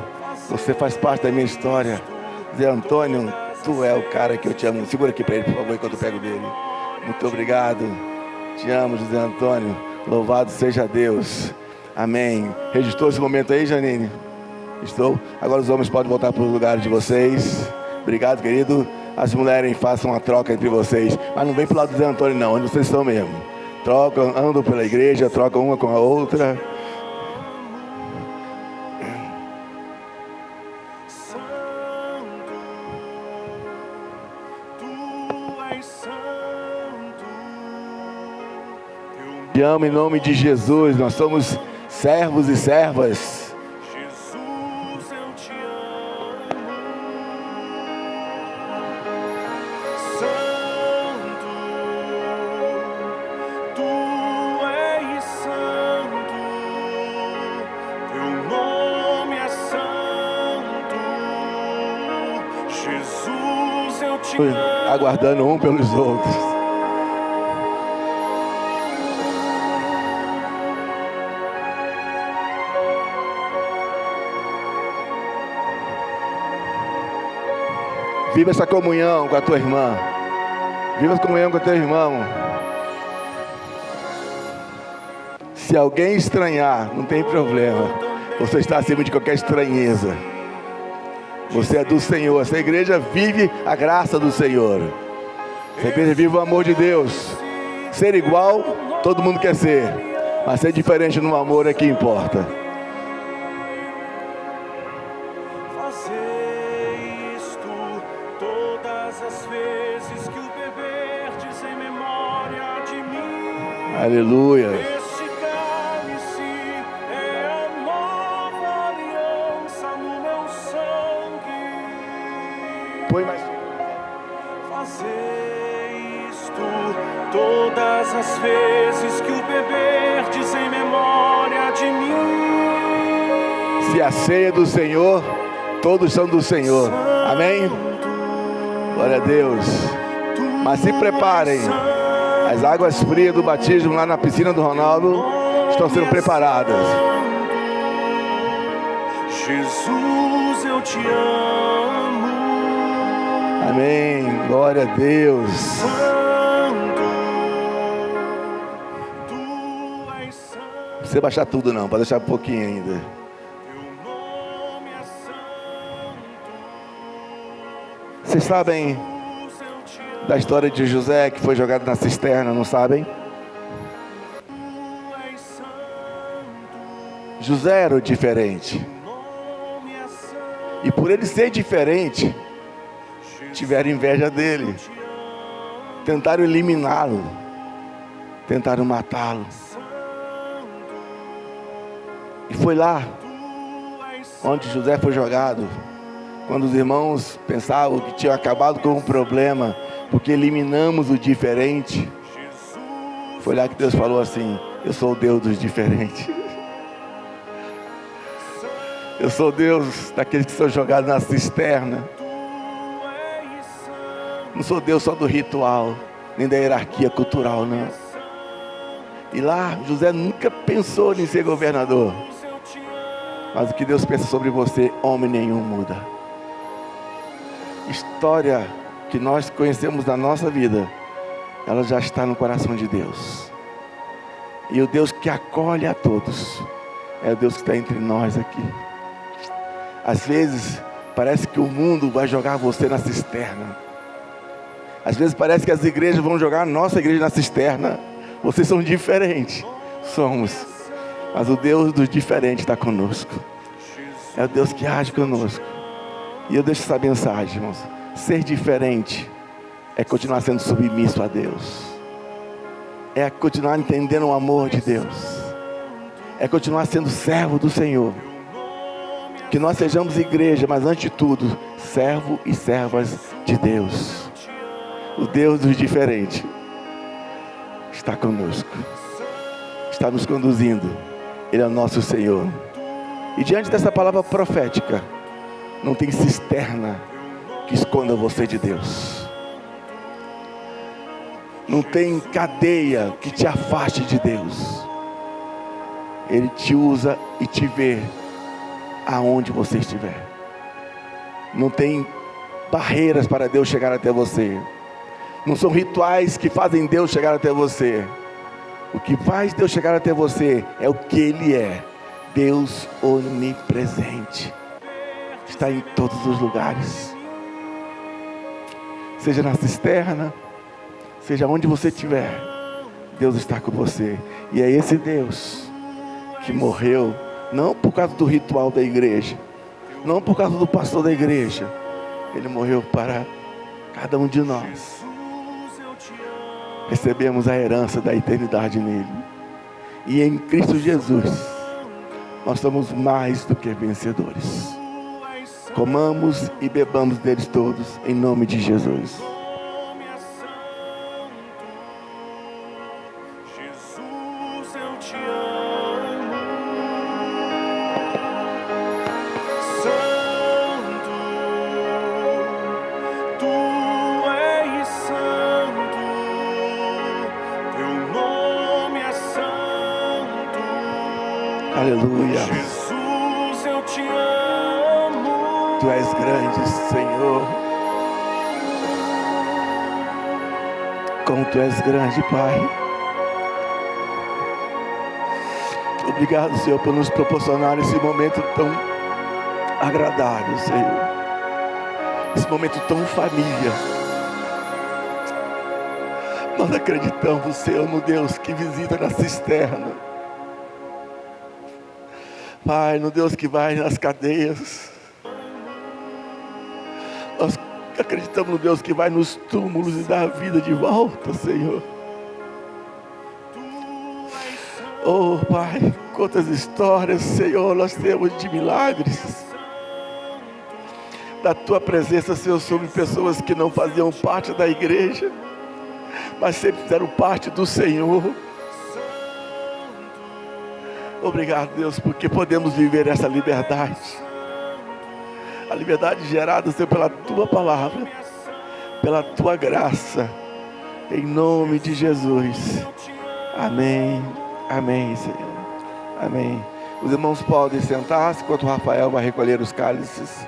Você faz parte da minha história. Zé Antônio, tu é o cara que eu te amo. Segura aqui para ele, por favor, enquanto eu pego dele. Muito obrigado. Te amo, José Antônio. Louvado seja Deus. Amém. Registrou esse momento aí, Janine? Estou. Agora os homens podem voltar para os lugares de vocês. Obrigado, querido. As mulheres façam uma troca entre vocês. Mas não vem pro lado do Zé Antônio, não. Onde vocês estão mesmo. Trocam, andam pela igreja, trocam uma com a outra. Te amo em nome de Jesus. Nós somos servos e servas. Jesus, eu te amo. Santo, tu és santo. Teu nome é santo. Jesus, eu te amo. Aguardando um pelos outros. Viva essa comunhão com a tua irmã. Viva essa comunhão com o teu irmão. Se alguém estranhar, não tem problema. Você está acima de qualquer estranheza. Você é do Senhor. Essa igreja vive a graça do Senhor. Essa igreja vive o amor de Deus. Ser igual, todo mundo quer ser. Mas ser diferente no amor é que importa. Aleluia. Este cálice é a nova aliança no meu sangue. Põe mais. Fazer isto todas as vezes que o beberdes em memória de mim. Se a ceia é do Senhor, todos são do Senhor. Amém? Glória a Deus. Mas se preparem. As águas frias do batismo lá na piscina do Ronaldo estão sendo preparadas. Jesus, eu te amo. Amém. Glória a Deus. Santo, tu és santo. Não precisa baixar tudo não, pode deixar um pouquinho ainda. Teu nome é santo. Vocês sabem da história de José que foi jogado na cisterna, não sabem? José era o diferente. E por ele ser diferente, tiveram inveja dele. Tentaram eliminá-lo. Tentaram matá-lo. E foi lá onde José foi jogado. Quando os irmãos pensavam que tinham acabado com o problema, porque eliminamos o diferente. Foi lá que Deus falou assim: eu sou o Deus dos diferentes. Eu sou o Deus daqueles que são jogados na cisterna. Não sou Deus só do ritual, nem da hierarquia cultural, não. E lá, José nunca pensou em ser governador. Mas o que Deus pensa sobre você, homem nenhum muda. História que nós conhecemos na nossa vida, ela já está no coração de Deus. E o Deus que acolhe a todos é o Deus que está entre nós aqui. Às vezes parece que o mundo vai jogar você na cisterna. Às vezes parece que as igrejas vão jogar a nossa igreja na cisterna. Vocês são diferentes. Somos. Mas o Deus dos diferentes está conosco. É o Deus que age conosco. E eu deixo essa mensagem, irmãos. Ser diferente é continuar sendo submisso a Deus. É continuar entendendo o amor de Deus. É continuar sendo servo do Senhor. Que nós sejamos igreja, mas antes de tudo, servo e servas de Deus. O Deus dos diferentes está conosco. Está nos conduzindo. Ele é o nosso Senhor. E diante dessa palavra profética, não tem cisterna que esconda você de Deus. Não tem cadeia que te afaste de Deus. Ele te usa e te vê aonde você estiver. Não tem barreiras para Deus chegar até você. Não são rituais que fazem Deus chegar até você. O que faz Deus chegar até você é o que Ele é. Deus onipresente. Está em todos os lugares. seja na cisterna, seja onde você estiver, Deus está com você. E é esse Deus que morreu, não por causa do ritual da igreja, não por causa do pastor da igreja. Ele morreu para cada um de nós. Recebemos a herança da eternidade nele. E em Cristo Jesus, nós somos mais do que vencedores. Comamos e bebamos deles todos, em nome de Jesus. Jesus, eu te amo. Santo, tu és santo. Teu nome é santo. Aleluia. Jesus, eu te amo. Tu és grande, Senhor. Como tu és grande, Pai. Obrigado, Senhor, por nos proporcionar esse momento tão agradável, Senhor. Esse momento tão família. Nós acreditamos, Senhor, no Deus que visita na cisterna. Pai, no Deus que vai nas cadeias. Nós acreditamos no Deus que vai nos túmulos e dá a vida de volta, Senhor. Oh, Pai, quantas histórias, Senhor, nós temos de milagres. Da Tua presença, Senhor, sobre pessoas que não faziam parte da igreja, mas sempre fizeram parte do Senhor. Obrigado, Deus, porque podemos viver essa liberdade. A liberdade gerada, Senhor, pela Tua palavra, pela Tua graça, em nome de Jesus. Amém, amém, Senhor, amém. Os irmãos podem sentar-se, enquanto o Rafael vai recolher os cálices.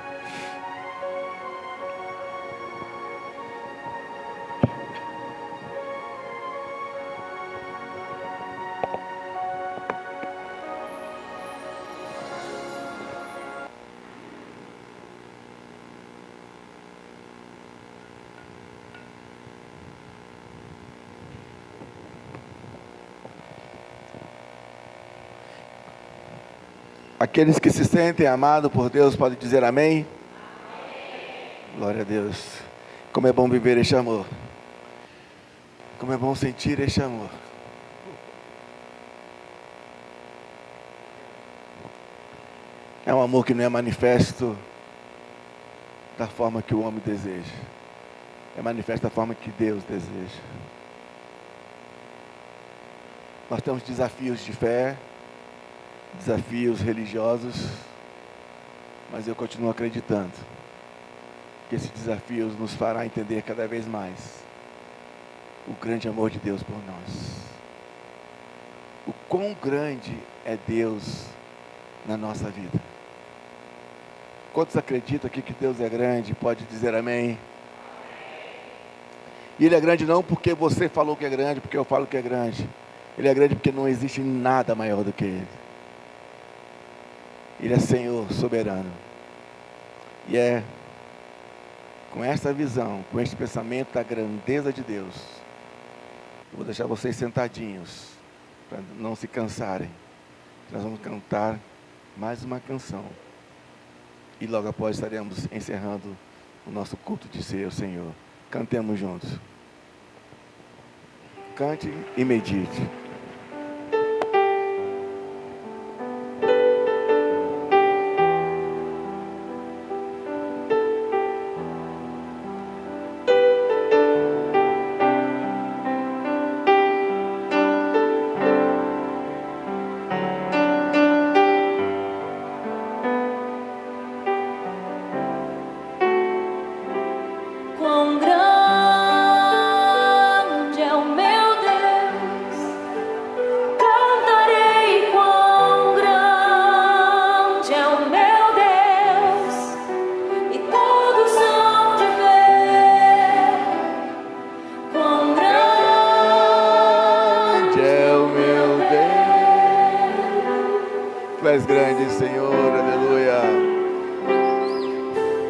Aqueles que se sentem amados por Deus podem dizer amém? Amém. Glória a Deus. Como é bom viver este amor. Como é bom sentir este amor. É um amor que não é manifesto da forma que o homem deseja. É manifesto da forma que Deus deseja. Nós temos desafios de fé, desafios religiosos, mas eu continuo acreditando que esses desafios nos fará entender cada vez mais o grande amor de Deus por nós. O quão grande é Deus na nossa vida. Quantos acreditam aqui que Deus é grande? Pode dizer amém? E Ele é grande não porque você falou que é grande, porque eu falo que é grande. Ele é grande porque não existe nada maior do que Ele. Ele é Senhor soberano. E é com essa visão, com este pensamento da grandeza de Deus, eu vou deixar vocês sentadinhos, para não se cansarem. Nós vamos cantar mais uma canção. E logo após estaremos encerrando o nosso culto de ser o Senhor. Cantemos juntos. Cante e medite. Quão grande é o meu Deus, cantarei quão grande é o meu Deus, e todos hão de ver quão grande É o meu Deus. Tu és grande, Senhor, aleluia.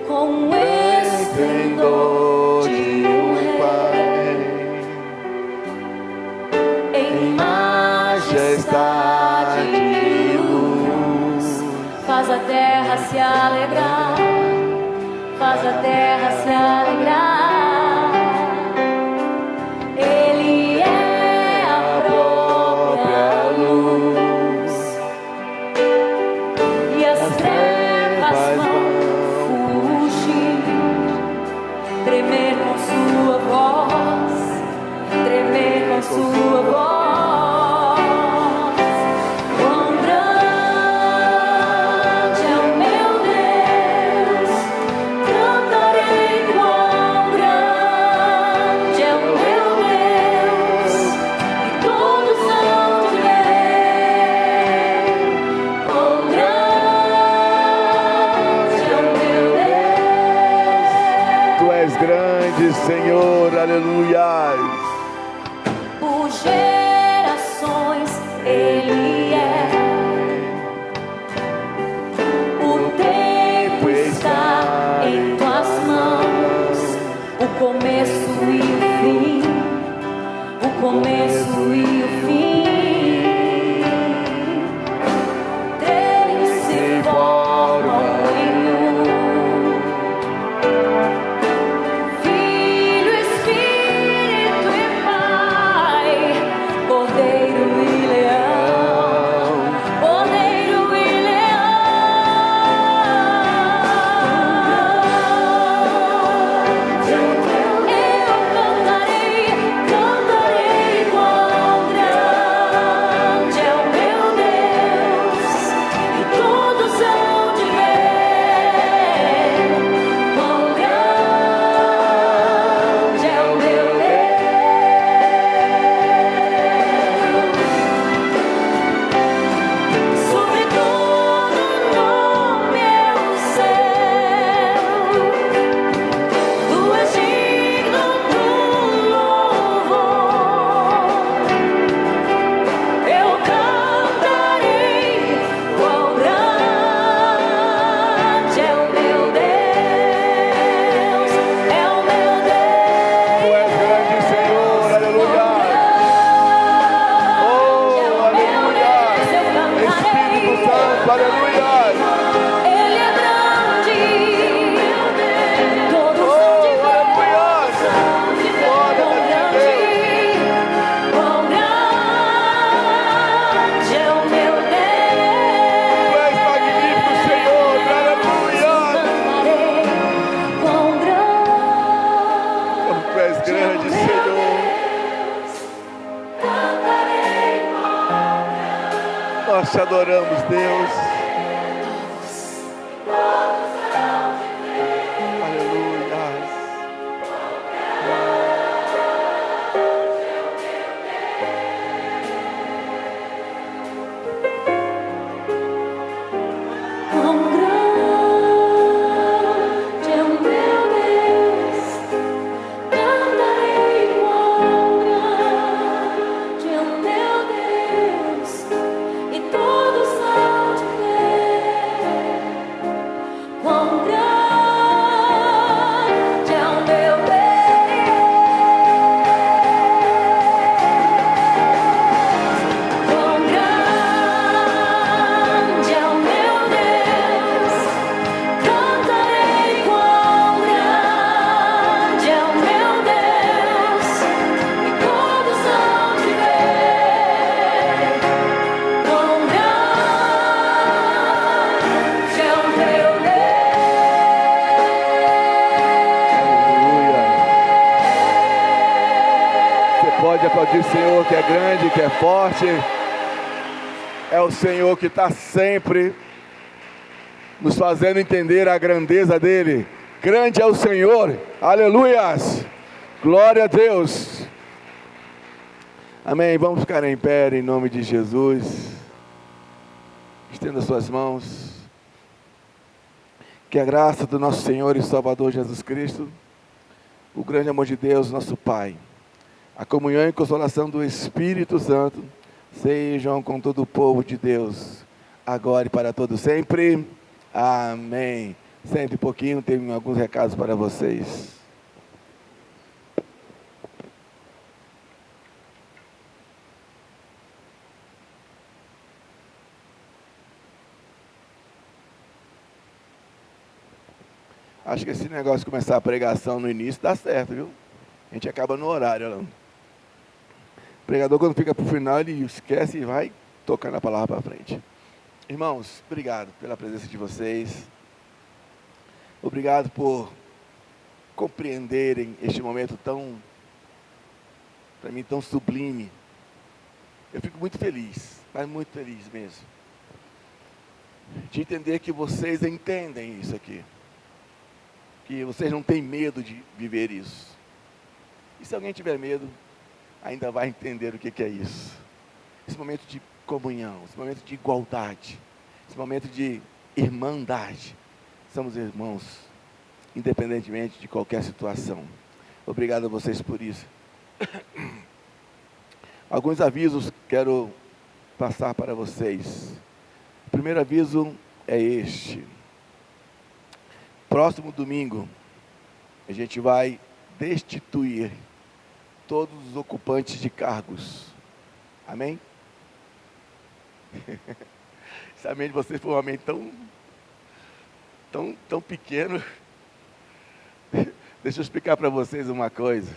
com esplendor Esplendor de tempestade e luz. Faz a terra se alegrar, faz a terra se alegrar. Ele é a própria luz, e as trevas vão fugir, tremer com sua voz, tremer com sua voz. Senhor, aleluia. Por gerações Ele é. O tempo está em tuas mãos, o começo e o fim, o começo e o fim. Três se formam em um. Nós te adoramos, Deus. Aleluia. Quão grande é o meu Deus, cantarei quão grande é o meu Deus, e todos hão de ver. Quão grande é o meu Deus, quão grande é o meu Deus, cantarei quão grande é o meu Deus, e todos hão de ver. Quão grande é o meu Você pode aplaudir o Senhor que é grande, que é forte. É o Senhor que está sempre nos fazendo entender a grandeza dele. Grande é o Senhor, aleluias, glória a Deus. Amém, vamos ficar em pé em nome de Jesus. Estenda suas mãos. Que a graça do nosso Senhor e Salvador Jesus Cristo, o grande amor de Deus, nosso Pai, a comunhão e consolação do Espírito Santo, sejam com todo o povo de Deus, agora e para todo sempre. Amém. Sente um pouquinho, tenho alguns recados para vocês. Acho que esse negócio de começar a pregação no início dá certo, viu? A gente acaba no horário. Olha lá. O pregador, quando fica para o final, ele esquece e vai tocando a palavra para frente. Irmãos, obrigado pela presença de vocês. Obrigado por compreenderem este momento tão, para mim, tão sublime. Eu fico muito feliz, mas muito feliz mesmo, de entender que vocês entendem isso aqui. Que vocês não têm medo de viver isso. E se alguém tiver medo, ainda vai entender o que é isso. Esse momento de comunhão, esse momento de igualdade, esse momento de irmandade. Somos irmãos, independentemente de qualquer situação. Obrigado a vocês por isso. Alguns avisos quero passar para vocês. O primeiro aviso é este. Próximo domingo, a gente vai destituir todos os ocupantes de cargos. Amém? Esse amém de vocês foi um amém tão pequeno. Deixa eu explicar para vocês uma coisa.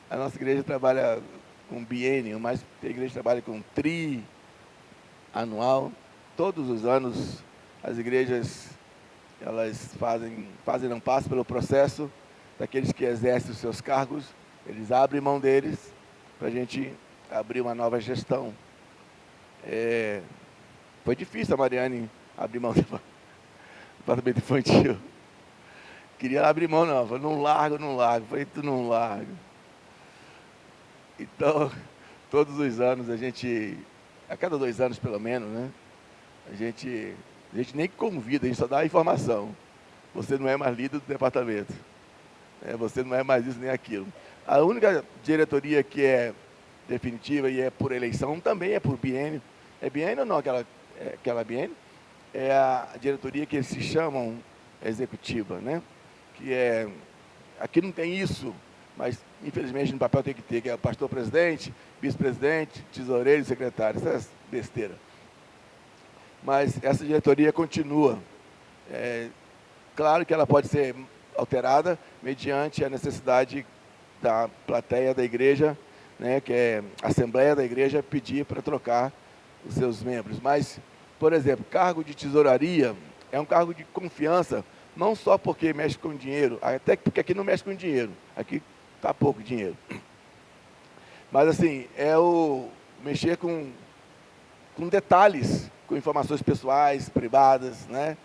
A nossa igreja trabalha com biênio, mas a igreja trabalha com anual. Todos os anos as igrejas elas não passam pelo processo daqueles que exercem os seus cargos, eles abrem mão deles para a gente abrir uma nova gestão. Foi difícil a Mariane abrir mão do departamento infantil. Queria abrir mão, não. Falei, não largo. Falei, tu não larga. Então, todos os anos a cada 2 anos pelo menos, né? A gente nem convida, a gente só dá a informação. Você não é mais líder do departamento. Você não é mais isso nem aquilo. A única diretoria que é definitiva e é por eleição também é por biênio. É biênio ou não aquela biênio? É a diretoria que eles se chamam executiva, né? Aqui não tem isso, mas infelizmente no papel tem que ter, que é o pastor-presidente, vice-presidente, tesoureiro e secretário. Isso é besteira. Mas essa diretoria continua. Claro que ela pode ser alterada mediante a necessidade da plateia da igreja, né, que é a Assembleia da Igreja, pedir para trocar os seus membros. Mas, por exemplo, cargo de tesouraria é um cargo de confiança, não só porque mexe com dinheiro, até porque aqui não mexe com dinheiro, aqui está pouco dinheiro. Mas assim, é o mexer com detalhes, com informações pessoais, privadas, né?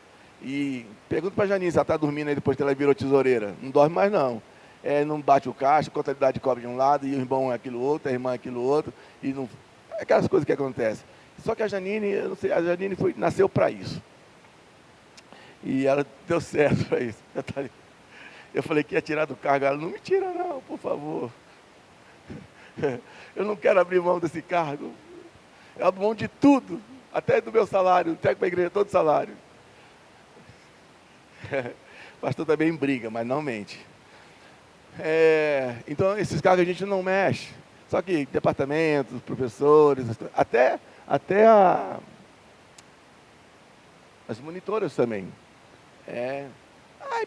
E pergunta para a Janine se ela está dormindo aí depois que ela virou tesoureira. Não dorme mais não. Não bate o caixa, a contabilidade cobre de um lado, e o irmão é aquilo outro, a irmã é aquilo outro, e não, aquelas coisas que acontecem. Só que a Janine, eu não sei, a Janine nasceu para isso. E ela deu certo para isso. Eu falei que ia tirar do cargo, ela não me tira não, por favor. Eu não quero abrir mão desse cargo. Eu abro mão de tudo, até do meu salário, entrego para a igreja todo o salário. O pastor também briga, mas não mente. Então, esses cargos a gente não mexe. Só que departamentos, professores, até as monitoras também.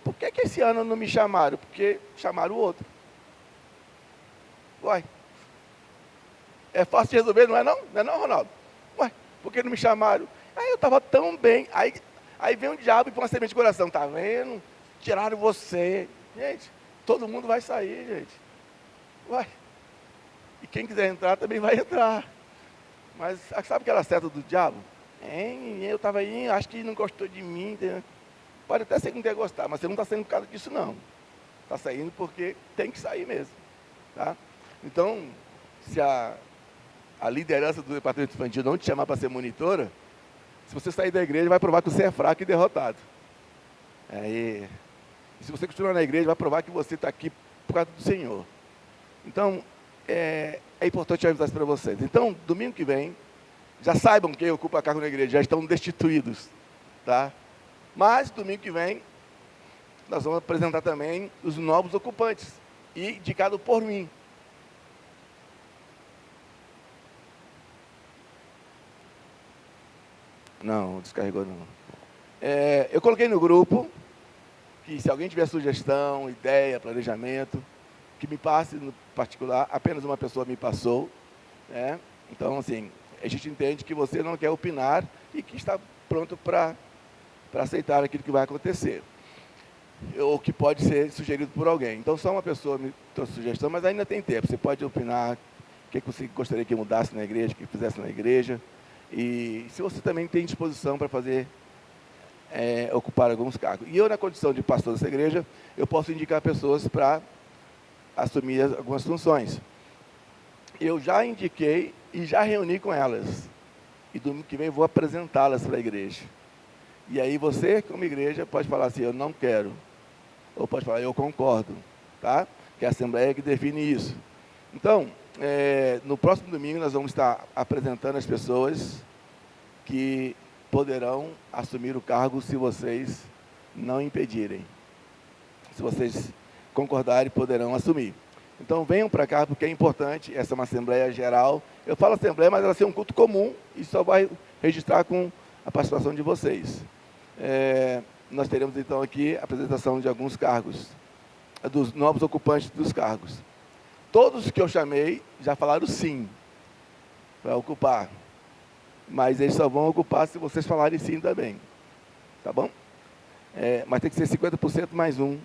Por que esse ano não me chamaram? Porque chamaram o outro. Uai. É fácil de resolver, não é não? Não é não, Ronaldo? Uai, por que não me chamaram? Eu estava tão bem. Aí vem um diabo e põe uma semente de coração. Tá vendo? Tiraram você. Gente, todo mundo vai sair, gente. Uai. E quem quiser entrar também vai entrar. Mas sabe aquela seta do diabo? Eu estava aí, acho que não gostou de mim. Entendeu? Pode até ser que não tenha gostado, mas você não está saindo por causa disso, não. Está saindo porque tem que sair mesmo. Tá? Então, se a liderança do departamento infantil não te chamar para ser monitora, se você sair da igreja, vai provar que você é fraco e derrotado. E se você continuar na igreja, vai provar que você está aqui por causa do Senhor. Então, é importante avisar isso para vocês. Então, domingo que vem, já saibam quem ocupa cargo na igreja, já estão destituídos. Tá? Mas, domingo que vem, nós vamos apresentar também os novos ocupantes, e indicado por mim. Não, descarregou não. Eu coloquei no grupo que se alguém tiver sugestão, ideia, planejamento, que me passe no particular, apenas uma pessoa me passou, né? Então, assim, a gente entende que você não quer opinar e que está pronto para aceitar aquilo que vai acontecer, ou que pode ser sugerido por alguém. Então, só uma pessoa me trouxe sugestão, mas ainda tem tempo. Você pode opinar o que você gostaria que mudasse na igreja, que fizesse na igreja. E se você também tem disposição para fazer, ocupar alguns cargos. E eu, na condição de pastor dessa igreja, eu posso indicar pessoas para assumir algumas funções. Eu já indiquei e já reuni com elas. E domingo que vem vou apresentá-las para a igreja. E aí você, como igreja, pode falar assim, eu não quero. Ou pode falar, eu concordo. Tá? Que é a Assembleia que define isso. Então, no próximo domingo nós vamos estar apresentando as pessoas que poderão assumir o cargo se vocês não impedirem. Se vocês concordarem, poderão assumir. Então venham para cá, porque é importante, essa é uma Assembleia Geral. Eu falo Assembleia, mas ela vai ser um culto comum e só vai registrar com a participação de vocês. Nós teremos então aqui a apresentação de alguns cargos, dos novos ocupantes dos cargos. Todos que eu chamei já falaram sim para ocupar, mas eles só vão ocupar se vocês falarem sim também, tá bom? Mas tem que ser 50% mais um,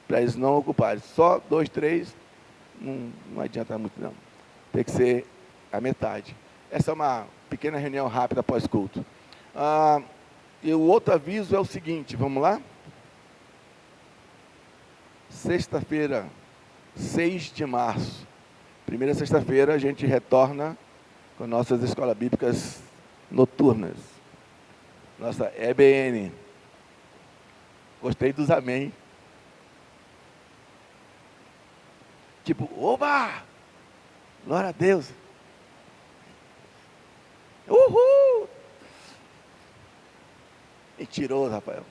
para eles não ocuparem. Só 2, 3, não adianta muito não. Tem que ser a metade. Essa é uma pequena reunião rápida após culto. E o outro aviso é o seguinte, vamos lá? Sexta-feira, 6 de março, primeira sexta-feira, a gente retorna com nossas escolas bíblicas noturnas. Nossa EBN. Gostei dos amém. Tipo, oba! Glória a Deus. Uhul! Mentiroso, Rafael.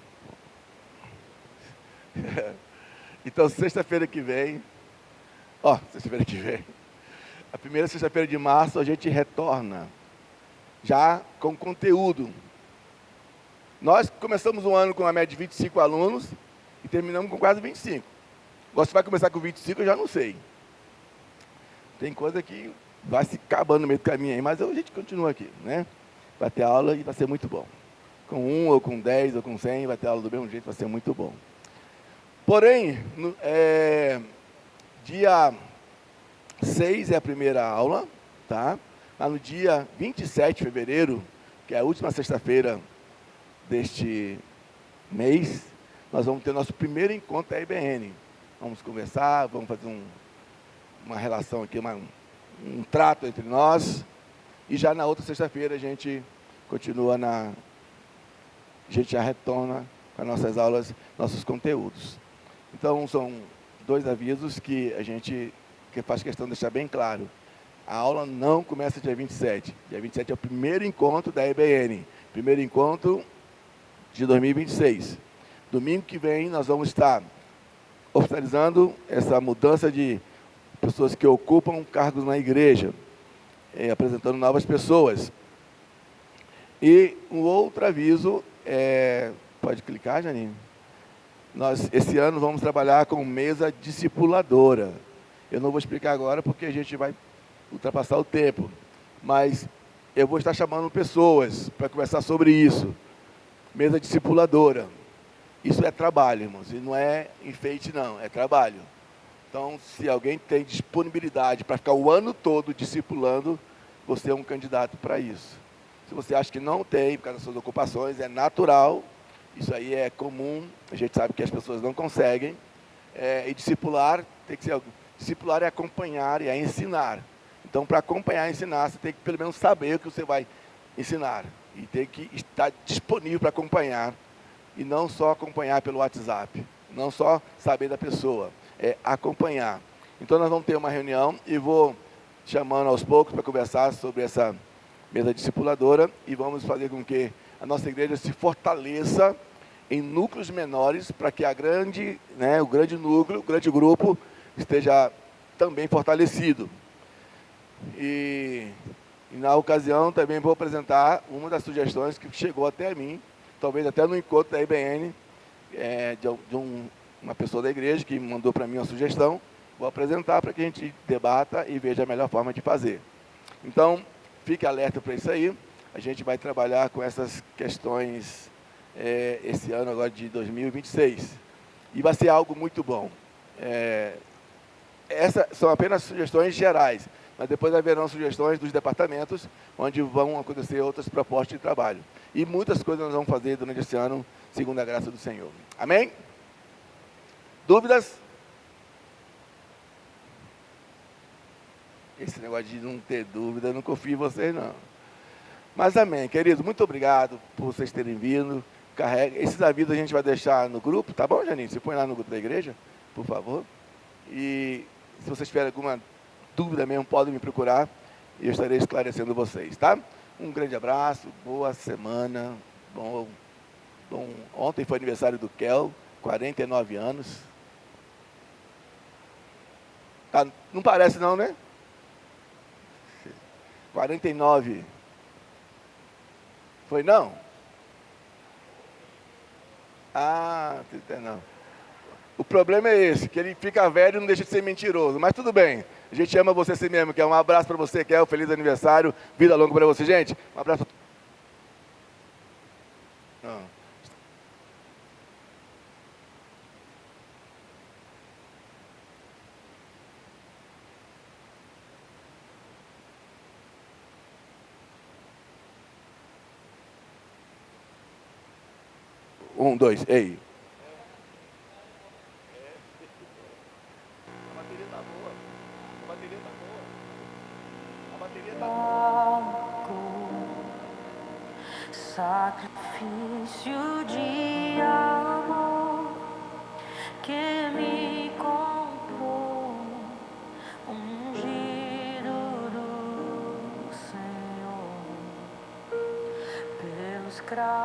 Então, sexta-feira que vem, sexta-feira que vem, a primeira sexta-feira de março, a gente retorna, já com conteúdo. Nós começamos o ano com uma média de 25 alunos e terminamos com quase 25. Agora, se vai começar com 25, eu já não sei. Tem coisa que vai se acabando no meio do caminho aí, mas a gente continua aqui, né? Vai ter aula e vai ser muito bom. Com 1, ou com 10, ou com 100, vai ter aula do mesmo jeito, vai ser muito bom. Porém, dia 6 é a primeira aula, tá? Mas no dia 27 de fevereiro, que é a última sexta-feira deste mês, nós vamos ter nosso primeiro encontro da IBN. Vamos conversar, vamos fazer uma relação aqui, um trato entre nós. E já na outra sexta-feira a gente continua a gente já retorna com as nossas aulas, nossos conteúdos. Então, são 2 avisos que a gente faz questão de deixar bem claro. A aula não começa dia 27. Dia 27 é o primeiro encontro da EBN. Primeiro encontro de 2026. Domingo que vem, nós vamos estar oficializando essa mudança de pessoas que ocupam cargos na igreja, apresentando novas pessoas. E um outro aviso, pode clicar, Janine? Nós, esse ano, vamos trabalhar com mesa discipuladora. Eu não vou explicar agora, porque a gente vai ultrapassar o tempo. Mas eu vou estar chamando pessoas para conversar sobre isso. Mesa discipuladora. Isso é trabalho, irmãos. E não é enfeite, não. É trabalho. Então, se alguém tem disponibilidade para ficar o ano todo discipulando, você é um candidato para isso. Se você acha que não tem, por causa das suas ocupações, é natural. Isso aí é comum, a gente sabe que as pessoas não conseguem. E discipular, tem que ser algo. Discipular é acompanhar e é ensinar. Então, para acompanhar e ensinar, você tem que pelo menos saber o que você vai ensinar. E tem que estar disponível para acompanhar. E não só acompanhar pelo WhatsApp. Não só saber da pessoa. É acompanhar. Então, nós vamos ter uma reunião e vou chamando aos poucos para conversar sobre essa mesa discipuladora. E vamos fazer com que a nossa igreja se fortaleça em núcleos menores para que o grande núcleo, o grande grupo esteja também fortalecido. E na ocasião também vou apresentar uma das sugestões que chegou até mim, talvez até no encontro da IBN, uma pessoa da igreja que mandou para mim uma sugestão. Vou apresentar para que a gente debata e veja a melhor forma de fazer. Então, fique alerta para isso aí. A gente vai trabalhar com essas questões esse ano agora de 2026. E vai ser algo muito bom. Essas são apenas sugestões gerais, mas depois haverão sugestões dos departamentos, onde vão acontecer outras propostas de trabalho. E muitas coisas nós vamos fazer durante esse ano, segundo a graça do Senhor. Amém? Dúvidas? Esse negócio de não ter dúvida, eu não confio em vocês, não. Mas amém, queridos, muito obrigado por vocês terem vindo. Esses avisos a gente vai deixar no grupo, tá bom, Janine? Você põe lá no grupo da igreja, por favor. E se vocês tiverem alguma dúvida mesmo, podem me procurar e eu estarei esclarecendo vocês, tá? Um grande abraço, boa semana. Ontem foi aniversário do Kel, 49 anos. Tá, não parece não, né? 49. Foi não? Ah, 39. O problema é esse, que ele fica velho e não deixa de ser mentiroso. Mas tudo bem, a gente ama você assim mesmo. Um abraço para você, Kel, feliz aniversário, vida longa para você, gente. Um abraço. Não. Um, dois, ei. A bateria tá boa. A bateria tá boa. A bateria tá boa. Sacrifício de amor que me comprou, ungido do Senhor pelos cravos.